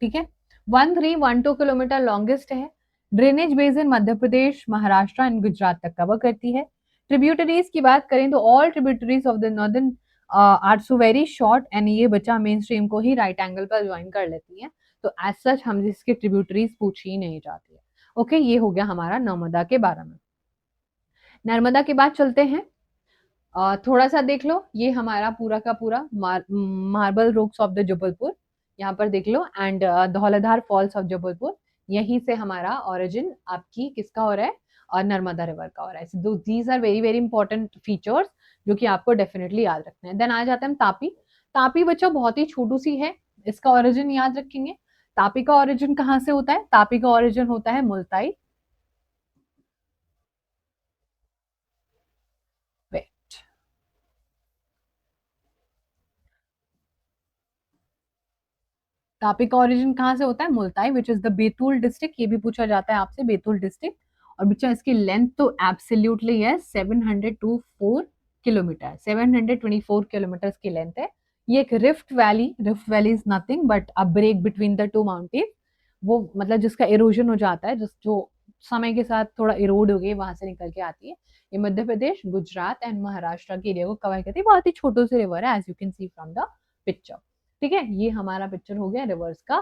ठीक है, 1312 किलोमीटर लॉन्गेस्ट है। Drainage basin Madhya Pradesh, Maharashtra and Gujarat तक कवर करती है। ट्रिब्यूटरीज की बात करें तो all tributaries of the northern are so very short, and ये बच्चा मेन स्ट्रीम को ही राइट एंगल पर ज्वाइन कर लेती है, तो एज सच हम जिसके ट्रिब्यूटरीज पूछी ही नहीं जाती है। ओके, ये हो गया हमारा नर्मदा के बारे में। नर्मदा के बाद चलते हैं, थोड़ा सा देख लो, ये हमारा पूरा का पूरा marble rocks of the Jabalpur, यहाँ पर देख लो, and Dhauladhar falls of Jabalpur, यहीं से हमारा ओरिजिन आपकी किसका हो रहा है, और नर्मदा रिवर का हो रहा है। These are very very important features जो कि आपको डेफिनेटली याद रखना है। देन आ जाते हैं हम तापी। तापी बच्चों बहुत ही छोटू सी है, इसका ओरिजिन याद रखेंगे। तापी का ओरिजिन कहाँ से होता है, तापी का ओरिजिन होता है मुल्ताई। तापी का ओरिजिन कहाँ से होता है, Multai, which is the Betul district, ये भी पूछा जाता है आपसे, बैतूल डिस्ट्रिक्ट। और बच्चा इसकी लेंथ तो एब्सोल्युटली है 724 किलोमीटर, 724 किलोमीटर की लेंथ है। ये एक rift valley, rift valley is nothing but a break between the two mountain, वो मतलब जिसका इरोजन हो जाता है, जिस जो समय के साथ थोड़ा इरोड हो गई, वहां से निकल के आती है। ये मध्य प्रदेश, गुजरात एंड महाराष्ट्र के एरिया को कवर करती है, बहुत ही छोटो से रिवर है, as you can see from the picture, ठीक है। ये हमारा पिक्चर हो गया रिवर्स का,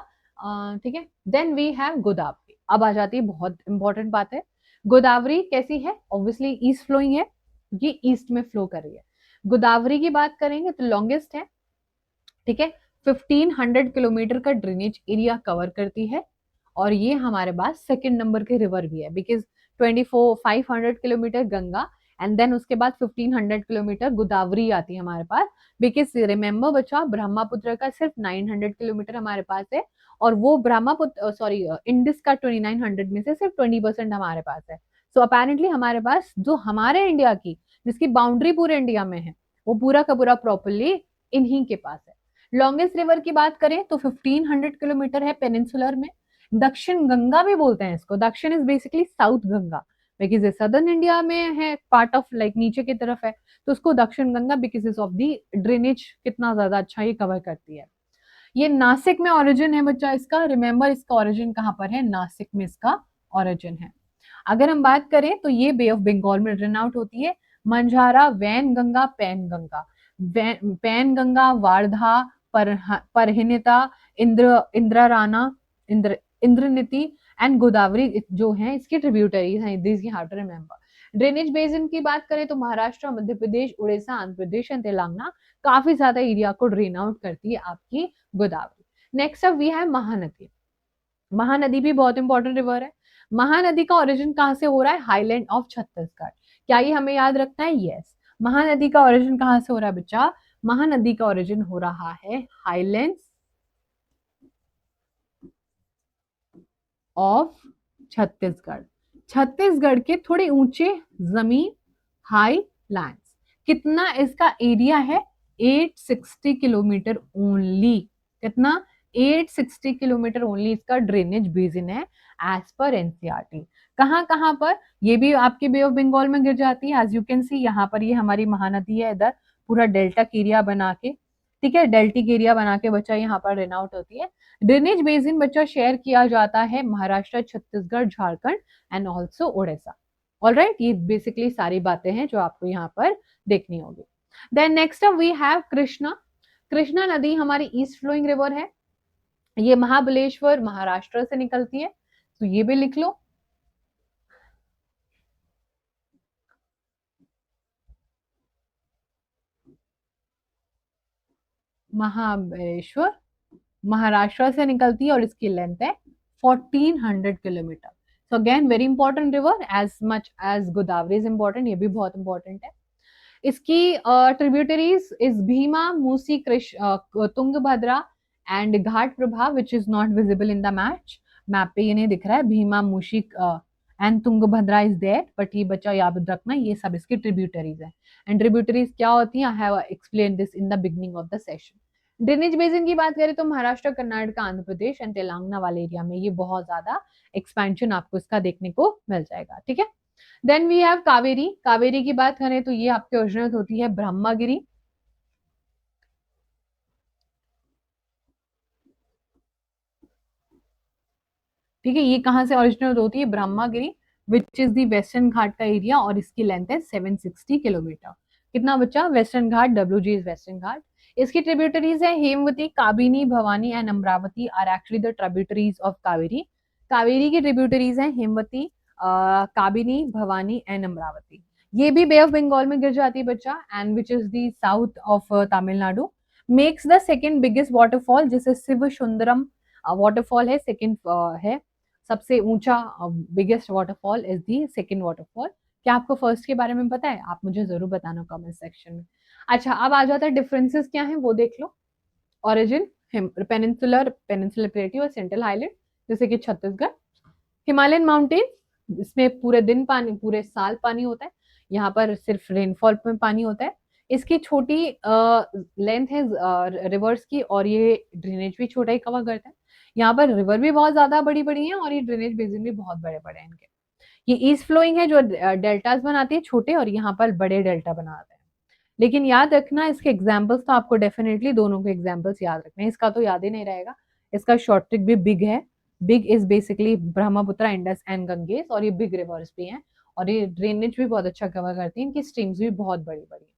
ठीक है। देन वी हैव गोदावरी, अब आ जाती है बहुत इंपॉर्टेंट बात है। गोदावरी कैसी है, ऑब्वियसली ईस्ट फ्लोइंग है, ये ईस्ट में फ्लो कर रही है। गोदावरी की बात करेंगे तो लॉन्गेस्ट है, ठीक है, 1500 किलोमीटर का ड्रेनेज एरिया कवर करती है। और ये हमारे पास सेकंड नंबर के रिवर भी है, because 500 kilometre Ganga, and then उसके बाद 1500 किलोमीटर गोदावरी आती है हमारे पास। बिकॉज रिमेम्बर बच्चा, ब्रह्मपुत्र का सिर्फ 900 किलोमीटर हमारे पास है, और वो ब्रह्मपुत्र इंडस का 2900 में से सिर्फ 20% हमारे पास है। सो अपेरेंटली हमारे पास जो हमारे इंडिया की, जिसकी बाउंड्री पूरे इंडिया में है, वो पूरा का पूरा प्रॉपरली इन्हीं के पास है। लॉन्गेस्ट रिवर की बात करें तो 1500 किलोमीटर है पेनिनसुलर में। दक्षिण गंगा भी बोलते हैं इसको, दक्षिण is basically south Ganga, because southern India में है, पार्ट ऑफ लाइक नीचे की तरफ है, तो उसको दक्षिण Ganga because of the drainage कितना ज्यादा अच्छा ये कवर करती है। ये नासिक में ओरिजिन है बच्चा इसका, रिमेंबर इसका ओरिजिन कहाँ पर है, नासिक में इसका ओरिजिन है। अगर हम बात करें तो ये बे ऑफ बंगाल में रन आउट होती है। Manjara, Wainganga, Penganga, Penganga, Wardha, Pranhita, इंद्राराना, इंद्रनीति एंड गोदावरी जो है इसकी ट्रिब्यूटरीज हैं, this you have to remember. Drainage basin की बात करें तो महाराष्ट्र, मध्य प्रदेश, उड़ीसा, आंध्र प्रदेश एंड तेलंगाना काफी ज्यादा एरिया को ड्रेन आउट करती है आपकी गोदावरी। नेक्स्ट अप वी है महानदी। महानदी भी बहुत इंपॉर्टेंट रिवर है। महानदी का ओरिजिन कहाँ से हो रहा है, हाईलैंड ऑफ छत्तीसगढ़। क्या ये हमें याद रखना है, यस। महानदी का ओरिजिन कहाँ से हो रहा है बच्चा, महानदी का ओरिजिन हो रहा है हाईलैंड्स ऑफ छत्तीसगढ़। छत्तीसगढ़ के थोड़े ऊंचे जमीन, हाई लैंड्स। कितना इसका एरिया है, 860 किलोमीटर ओनली। कितना, 860 किलोमीटर ओनली इसका ड्रेनेज बेसिन है एज पर एनसीईआरटी। कहाँ कहाँ पर, ये भी आपके बे ऑफ बंगाल में गिर जाती है। एज यू कैन सी यहाँ पर ये हमारी महानदी है, इधर पूरा डेल्टा एरिया बना के, ठीक है, डेल्टिक एरिया बना के बच्चा यहाँ पर रन आउट होती है। ड्रेनेज बेसिन बच्चा शेयर किया जाता है Maharashtra, Chhattisgarh, Jharkhand and also Orissa. Alright, ये बेसिकली सारी बातें हैं जो आपको यहाँ पर देखनी होगी। Then next we have Krishna. Krishna नदी हमारी ईस्ट फ्लोइंग रिवर है। ये महाबलेश्वर, महाराष्ट्र से निकलती है, तो ये भी लिख लो। महाबलेश्वर महाराष्ट्र से निकलती है और इसकी लेंथ है 1400 kilometre. So again very important river, as much as Godavari is important, ये भी बहुत इंपॉर्टेंट है। इसकी tributaries is Bhima, Musi, Tungabhadra and Ghataprabha, which is not visible in the map पे ये नहीं दिख रहा है। Bhima, Musi and Tungabhadra is there, but ये बच्चा याद रखना, ये सब इसकी ट्रिब्यूटरीज है। एंड ट्रिब्यूटरीज क्या होती है, I have explain this in the beginning of the session. Drainage basin की बात करें तो महाराष्ट्र, कर्नाटक, आंध्र प्रदेश एंड तेलंगाना वाले एरिया में ये बहुत ज्यादा एक्सपेंशन आपको इसका देखने को मिल जाएगा, ठीक है। Then we have Kaveri. Kaveri की बात करें तो ये आपके ओरिजिनल होती है ब्रह्मगिरी। ठीक है, ये कहां से ओरिजिनल होती है, Brahmagiri, which is the Western Ghat का एरिया, और इसकी लेंथ है 760 किलोमीटर। कितना बच्चा, Western Ghat, W is Western Ghat. इसकी ट्रिब्यूटरीज है Hemavati, Kabini, Bhavani and Amravati are actually the tributaries of Kaveri. Kaveri की ट्रिब्यूटरीज है हेमवती, काबिनी, भवानी एंड अमरावती। ये भी बे ऑफ बंगाल में गिर जाती है बच्चा, and which is the south of Tamil Nadu. Makes the second biggest waterfall, जिसे शिव सुंदरम वाटरफॉल है, सेकेंड है सबसे ऊंचा, biggest waterfall is the second waterfall. क्या आपको फर्स्ट के बारे में पता है, आप मुझे जरूर बताना कमेंट सेक्शन में। अच्छा, अब आ जाता है डिफरेंसेस क्या है वो देख लो। ओरिजिन, पेनिनसुलर प्लेटू और सेंट्रल हाईलैंड, जैसे कि छत्तीसगढ़। हिमालयन माउंटेन, इसमें पूरे दिन पानी, पूरे साल पानी होता है, यहाँ पर सिर्फ रेनफॉल में पानी होता है। इसकी छोटी लेंथ है रिवर्स की, और ये ड्रेनेज भी छोटा ही कवर करता है। यहाँ पर रिवर भी बहुत ज्यादा बड़ी बड़ी है, और ये ड्रेनेज बेसिन भी बहुत बड़े बड़े हैं इनके। ये ईस्ट फ्लोइंग है जो डेल्टास बनाती है छोटे, और यहाँ पर बड़े डेल्टा बनाते हैं। लेकिन याद रखना, इसके एग्जाम्पल्स तो आपको डेफिनेटली दोनों के एग्जाम्पल्स याद रखने हैं, इसका तो याद ही नहीं रहेगा। इसका शॉर्ट ट्रिक भी बिग है। Big is basically Brahmaputra, Indus and Ganges, और ये बिग रिवर्स भी हैं, और ये ड्रेनेज भी बहुत अच्छा कवर करती है, इनकी स्ट्रीम्स भी बहुत बड़ी बड़ी है।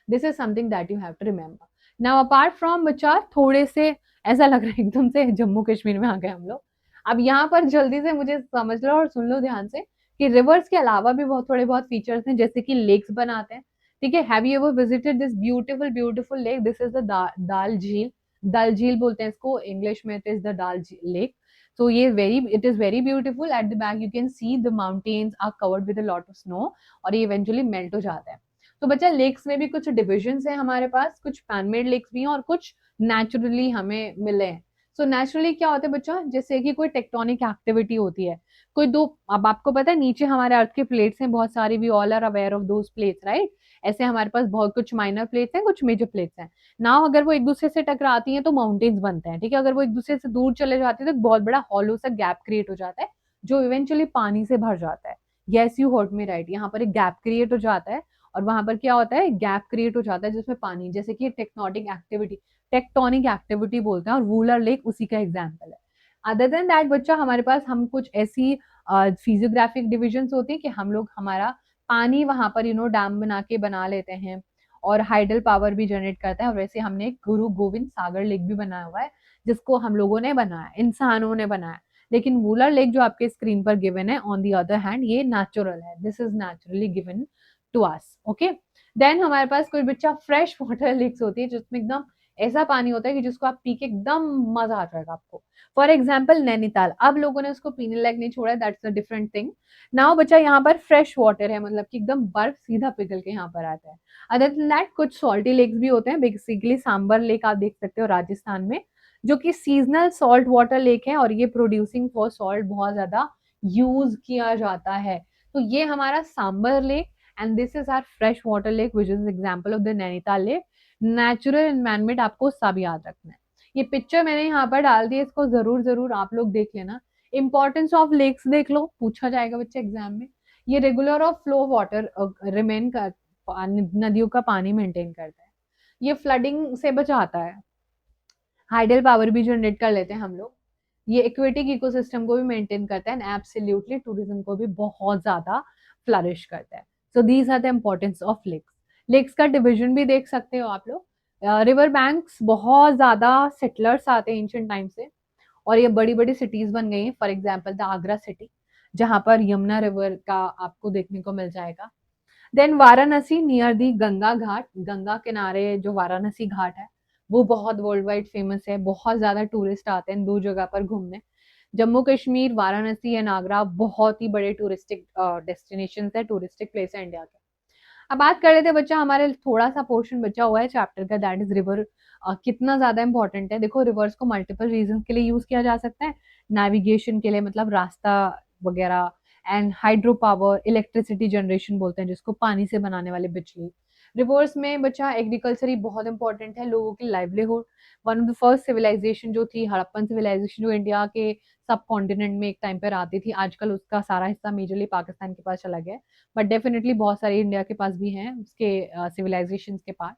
This is something that you have to remember. Now apart from बच्चा, थोड़े से ऐसा लग रहा है एकदम से जम्मू कश्मीर में आ गए हम लोग। अब यहाँ पर जल्दी से मुझे समझ लो और सुन लो ध्यान से कि रिवर्स के अलावा भी बहुत थोड़े बहुत फीचर्स हैं, जैसे कि लेक्स बनाते हैं, ठीक है। Have you ever visited this beautiful beautiful lake, this is the Dal jheel, Dal jheel बोलते हैं इसको, इंग्लिश में it is the Dal lake. तो ये it is very beautiful. At the back you can see the mountains are covered with a lot of snow, और ये eventually melt हो जाता है। तो बच्चा लेक्स में भी कुछ डिविजन्स हैं हमारे पास, कुछ मैनमेड लेक्स भी हैं और कुछ नेचुरली हमें मिले हैं। सो नेचुरली क्या होता है बच्चा, जैसे कि कोई टेक्टोनिक एक्टिविटी होती है, कोई दो, अब आपको पता है नीचे हमारे अर्थ के प्लेट्स हैं बहुत सारी, we all are aware of those plates, right. ऐसे हमारे पास बहुत कुछ माइनर प्लेट्स हैं, कुछ मेजर प्लेट्स हैं। नाउ अगर वो एक दूसरे से टकराती हैं तो माउंटेन्स बनते हैं, ठीक है। अगर वो एक दूसरे से दूर चले जाती है तो बहुत बड़ा हॉलो सा गैप क्रिएट हो जाता है, जो इवेंचुअली पानी से भर जाता है। Yes you heard me right, यहाँ पर एक गैप क्रिएट हो जाता है, और वहां पर क्या होता है, गैप क्रिएट हो जाता है जिसमें पानी, जैसे कि टेक्टोनिक एक्टिविटी बोलते हैं, और वूलर लेक उसी का एग्जाम्पल है। अदर देन दैट बच्चा, हमारे पास हम कुछ ऐसी फिजियोग्राफिक डिविजन होती है कि हम लोग हमारा पानी वहां पर डैम बना के बना लेते हैं, और हाइडल पावर भी जनरेट करता है। और वैसे हमने गुरु गोविंद सागर लेक भी बनाया हुआ है, जिसको हम लोगों ने बनाया, इंसानों ने बनाया। लेकिन वूलर लेक जो आपके स्क्रीन पर गिवन है, ऑन दी अदर हैंड, ये नेचुरल है, this is naturally given to us, okay. Then हमारे पास कोई बच्चा फ्रेश वाटर लेक्स होती है, जिसमें एकदम ऐसा पानी होता है कि जिसको आप पी के एकदम मजा आ जाएगा आपको। फॉर एग्जाम्पल नैनीताल, अब लोगों ने उसको पीने लायक नहीं छोड़ा, that's a different thing. Now बच्चा यहाँ पर फ्रेश वाटर है, मतलब कि एकदम बर्फ सीधा पिघल के यहाँ पर आता है। अदर देन दैट कुछ सॉल्टी लेक्स भी होते हैं, बेसिकली सांबर लेक आप देख सकते हो राजस्थान में, जो कि सीजनल सॉल्ट वाटर लेक है, और ये प्रोड्यूसिंग फॉर सॉल्ट बहुत ज्यादा यूज किया जाता है। तो ये हमारा Sambhar lake, and this is our fresh water lake which is example of the Nainital lake. Natural environment आपको सब याद रखना है। ये पिक्चर मैंने यहाँ पर डाल दी है, इसको जरूर जरूर आप लोग देख लेना। इंपॉर्टेंस ऑफ लेक्स देख लो, पूछा जाएगा बच्चे एग्जाम में। ये regular of flow water remain कर, नदियों का पानी मेंटेन करता है। ये फ्लडिंग से बचाता है, हाइडल पावर भी जनरेट कर लेते हैं हम लोग। ये एक्वेटिक इकोसिस्टम को भी मेंटेन करता है, एंड एब्सोल्युटली टूरिज्म को भी बहुत ज्यादा फ्लरिश करता है। So these are the importance of lakes. Lakes का डिविजन भी देख सकते हो आप लोग। रिवर बैंक्स, बहुत ज्यादा सेटलर्स आते हैं एंशियंट टाइम से, और ये बड़ी बड़ी सिटीज बन गई हैं। For example the Agra city, जहां पर यमुना रिवर का आपको देखने को मिल जाएगा। Then Varanasi near the Ganga ghat, Ganga किनारे जो वाराणसी घाट है, वो बहुत वर्ल्ड वाइड फेमस है, बहुत ज्यादा टूरिस्ट आते हैं दो जगह पर घूमने। जम्मू कश्मीर, वाराणसी एंड आगरा बहुत ही बड़े टूरिस्टिक डेस्टिनेशन है, टूरिस्टिक प्लेस है इंडिया के। अब बात कर लेते हैं बच्चा, हमारे थोड़ा सा पोर्शन बचा हुआ है चैप्टर का, दैट इज रिवर। कितना ज्यादा इंपॉर्टेंट है, देखो रिवर्स को मल्टीपल रीजन के लिए यूज किया जा सकता है। नेविगेशन के लिए, मतलब रास्ता वगैरह, and hydro power, electricity generation बोलते हैं जिसको, पानी से बनाने वाले बिजली। रिवर्स में बच्चा एग्रीकल्चर ही बहुत इंपॉर्टेंट है, लोगों की livelihood. One of the first civilisation जो थी हड़प्पन सिविलाइजेशन, जो इंडिया के सब कॉन्टिनेंट में एक टाइम पर आती थी, आजकल उसका सारा हिस्सा मेजरली पाकिस्तान के पास चला गया है, बट डेफिनेटली बहुत सारे इंडिया के पास भी हैं उसके सिविलाइजेशन के पास।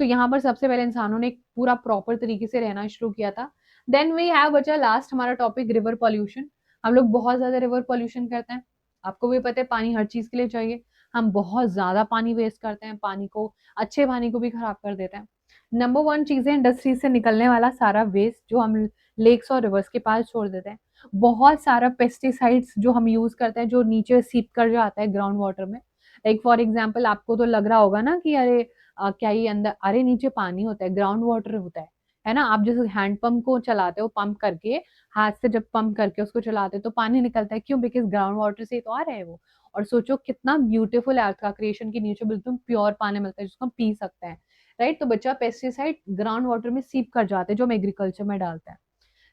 तो यहाँ पर सबसे पहले इंसानों ने एक पूरा प्रॉपर तरीके से रहना शुरू किया था। देन वी हैव बचा लास्ट हमारा टॉपिक, रिवर पॉल्यूशन। हम लोग बहुत ज्यादा रिवर पॉल्यूशन करते हैं, आपको भी पता है पानी हर चीज के लिए चाहिए, हम बहुत ज्यादा पानी वेस्ट करते हैं, पानी को, अच्छे पानी को भी खराब कर देते हैं। नंबर वन चीज है इंडस्ट्री से निकलने वाला सारा वेस्ट जो हम लेक्स और रिवर्स के पास छोड़ देते हैं। बहुत सारा पेस्टिसाइड्स जो हम यूज करते हैं, जो नीचे सीप कर जाता है ग्राउंड वाटर में। लाइक फॉर एग्जाम्पल, आपको तो लग रहा होगा ना कि अरे क्या ये अंदर, अरे नीचे पानी होता है, ग्राउंड वाटर होता है ना। आप जैसे हैंड पंप को चलाते हो, पंप करके, हाथ से जब पंप करके उसको चलाते हो तो पानी निकलता है, क्यों? बिकॉज ग्राउंड वाटर से तो आ रहा है वो। और सोचो कितना ब्यूटीफुल अर्थ का क्रिएशन की नीचे बिल्कुल प्योर पानी मिलता है जिसको हम पी सकते हैं, राइट। तो बच्चा पेस्टिसाइड ग्राउंड वाटर में सीप कर जाते हैं जो हम एग्रीकल्चर में डालते हैं।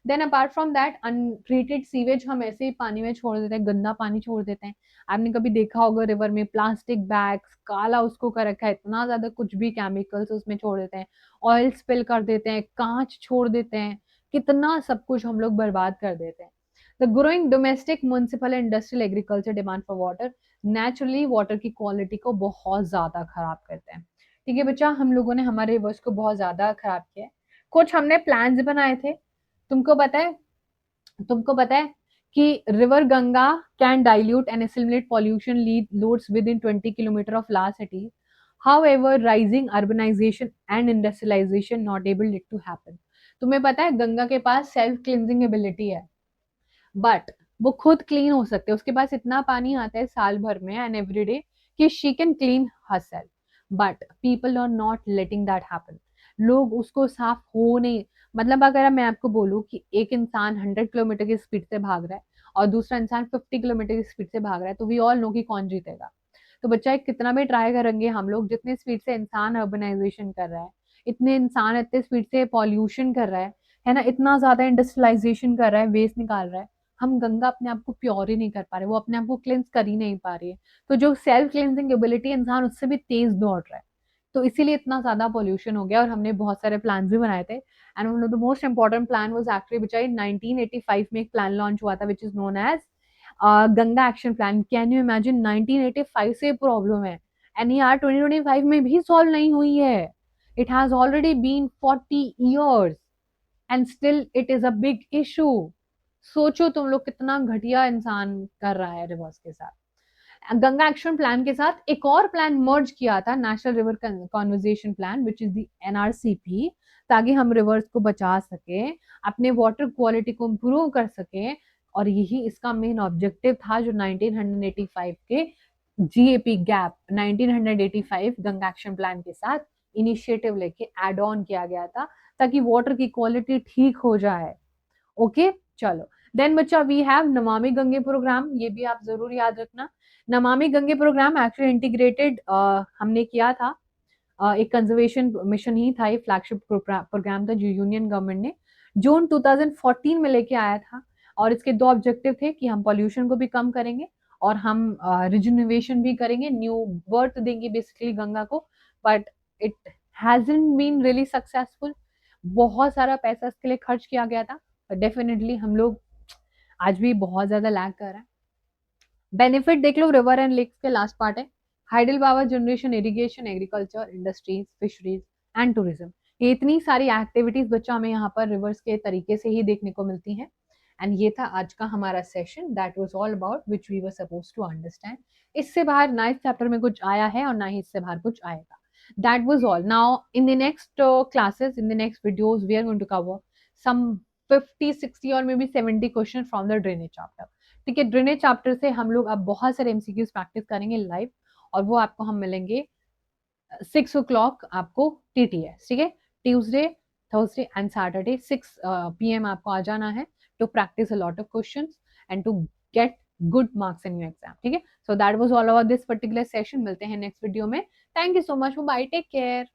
Then apart from that untreated sewage हम ऐसे ही पानी में छोड़ देते हैं, गंदा पानी छोड़ देते हैं। आपने कभी देखा होगा रिवर में प्लास्टिक बैग्स, काला उसको कर रखा है, इतना ज्यादा कुछ भी केमिकल्स उसमें छोड़ देते हैं, ऑयल स्पिल कर देते हैं, कांच छोड़ देते हैं, कितना सब कुछ हम लोग बर्बाद कर देते हैं। The growing domestic municipal industrial agriculture demand for water naturally water की क्वालिटी को बहुत ज्यादा खराब करते हैं। ठीक है बच्चा, हम लोगों ने हमारे रिवर्स को बहुत ज्यादा खराब किया है। कुछ हमने प्लान्स बनाए थे, तुमको पता है, तुमको पता है कि river Ganga can dilute and assimilate pollution lead loads within 20 kilometer of large cities. However, rising urbanization and industrialization not able it to happen. तुम्हें पता है गंगा के पास सेल्फ क्लींजिंग एबिलिटी है, बट वो खुद क्लीन हो सकते हैं, उसके पास इतना पानी आता है साल भर में एंड एवरीडे कि she can clean herself, but people are not letting that happen. लोग उसको साफ हो नहीं, मतलब अगर मैं आपको बोलूँ कि एक इंसान 100 किलोमीटर की स्पीड से भाग रहा है और दूसरा इंसान 50 किलोमीटर की स्पीड से भाग रहा है, तो वी ऑल नो कि कौन जीतेगा। तो बच्चा कितना भी ट्राई करेंगे हम लोग, जितने स्पीड से इंसान अर्बनाइजेशन कर रहा है, इतने इंसान इतने स्पीड से पॉल्यूशन कर रहा है ना, इतना ज्यादा इंडस्ट्रियलाइजेशन कर रहा है, वेस्ट निकाल रहा है, हम गंगा अपने आप को प्योर ही नहीं कर पा रहे, वो अपने आप को क्लेंस कर ही नहीं पा रही है। तो जो सेल्फ क्लेंसिंग एबिलिटी इंसान उससे भी तेज दौड़ रहा है, तो इसीलिए इतना ज्यादा पॉल्यूशन हो गया। और हमने बहुत सारे प्लान भी बनाए थे, and one of the most important plan was actually बिचाई 1985 में एक प्लान लॉन्च हुआ था which is known as Ganga action plan. Can you imagine 1985 से प्रॉब्लम है, एंड यार 2025 में भी सॉल्व नहीं हुई है। It has already been 40 years and still it is a big issue. सोचो तुम लोग कितना घटिया इंसान कर रहा है रिवर्स के साथ। गंगा एक्शन प्लान के साथ एक और प्लान मर्ज किया था, national river conversation plan which is the NRCP, ताकि हम रिवर्स को बचा सके, अपने वाटर क्वालिटी को इम्प्रूव कर सके। और यही इसका मेन ऑब्जेक्टिव था जो 1985 के GAP gap 1985 Ganga action plan के साथ इनिशिएटिव लेके एड ऑन किया गया था, ताकि वाटर की क्वालिटी ठीक हो जाए। ओके, चलो। देन बच्चा we have Namami Gange programme, ये भी आप जरूर याद रखना। Namami Gange programme actually integrated हमने किया था, एक कंजर्वेशन मिशन ही था, ये फ्लैगशिप प्रोग्राम था जो यूनियन गवर्नमेंट ने जून 2014 में लेके आया था। और इसके दो ऑब्जेक्टिव थे कि हम पॉल्यूशन को भी कम करेंगे और हम रिजुनवेशन भी करेंगे, न्यू बर्थ देंगे बेसिकली गंगा को। But it hasn't been really successful. बहुत सारा पैसा इसके लिए खर्च किया गया था, पर डेफिनेटली हम लोग आज भी बहुत ज्यादा लैग कर रहे हैं। बेनिफिट देख लो, रिवर एंड लेक्स के लास्ट पार्ट है, hydel power generation, irrigation, agriculture, industries, fisheries and tourism. ये इतनी सारी एक्टिविटीज बच्चा हमें यहाँ पर रिवर्स के तरीके से ही देखने को मिलती हैं। एंड ये था आज का हमारा session, that was all about which we were supposed to understand. इससे बाहर ना इस चैप्टर में कुछ आया है और ना ही इससे बाहर कुछ आएगा। That was all. Now in the next classes, in the next videos, we are going to cover some 50, 60 और maybe 70 question from the drainage chapter. ठीक है, ड्रेनेज चैप्टर से हम लोग अब बहुत सारे एमसीक्यूज प्रैक्टिस करेंगे लाइव, और वो आपको हम मिलेंगे 6 o'clock आपको टीटीएस। ठीक है, Tuesday, Thursday and Saturday 6 PM आपको आ जाना है to practise a lot of questions and to get good marks in your exam. ठीक है, so that was all about this particular session. मिलते हैं नेक्स्ट वीडियो में। Thank you so much, bye, take care.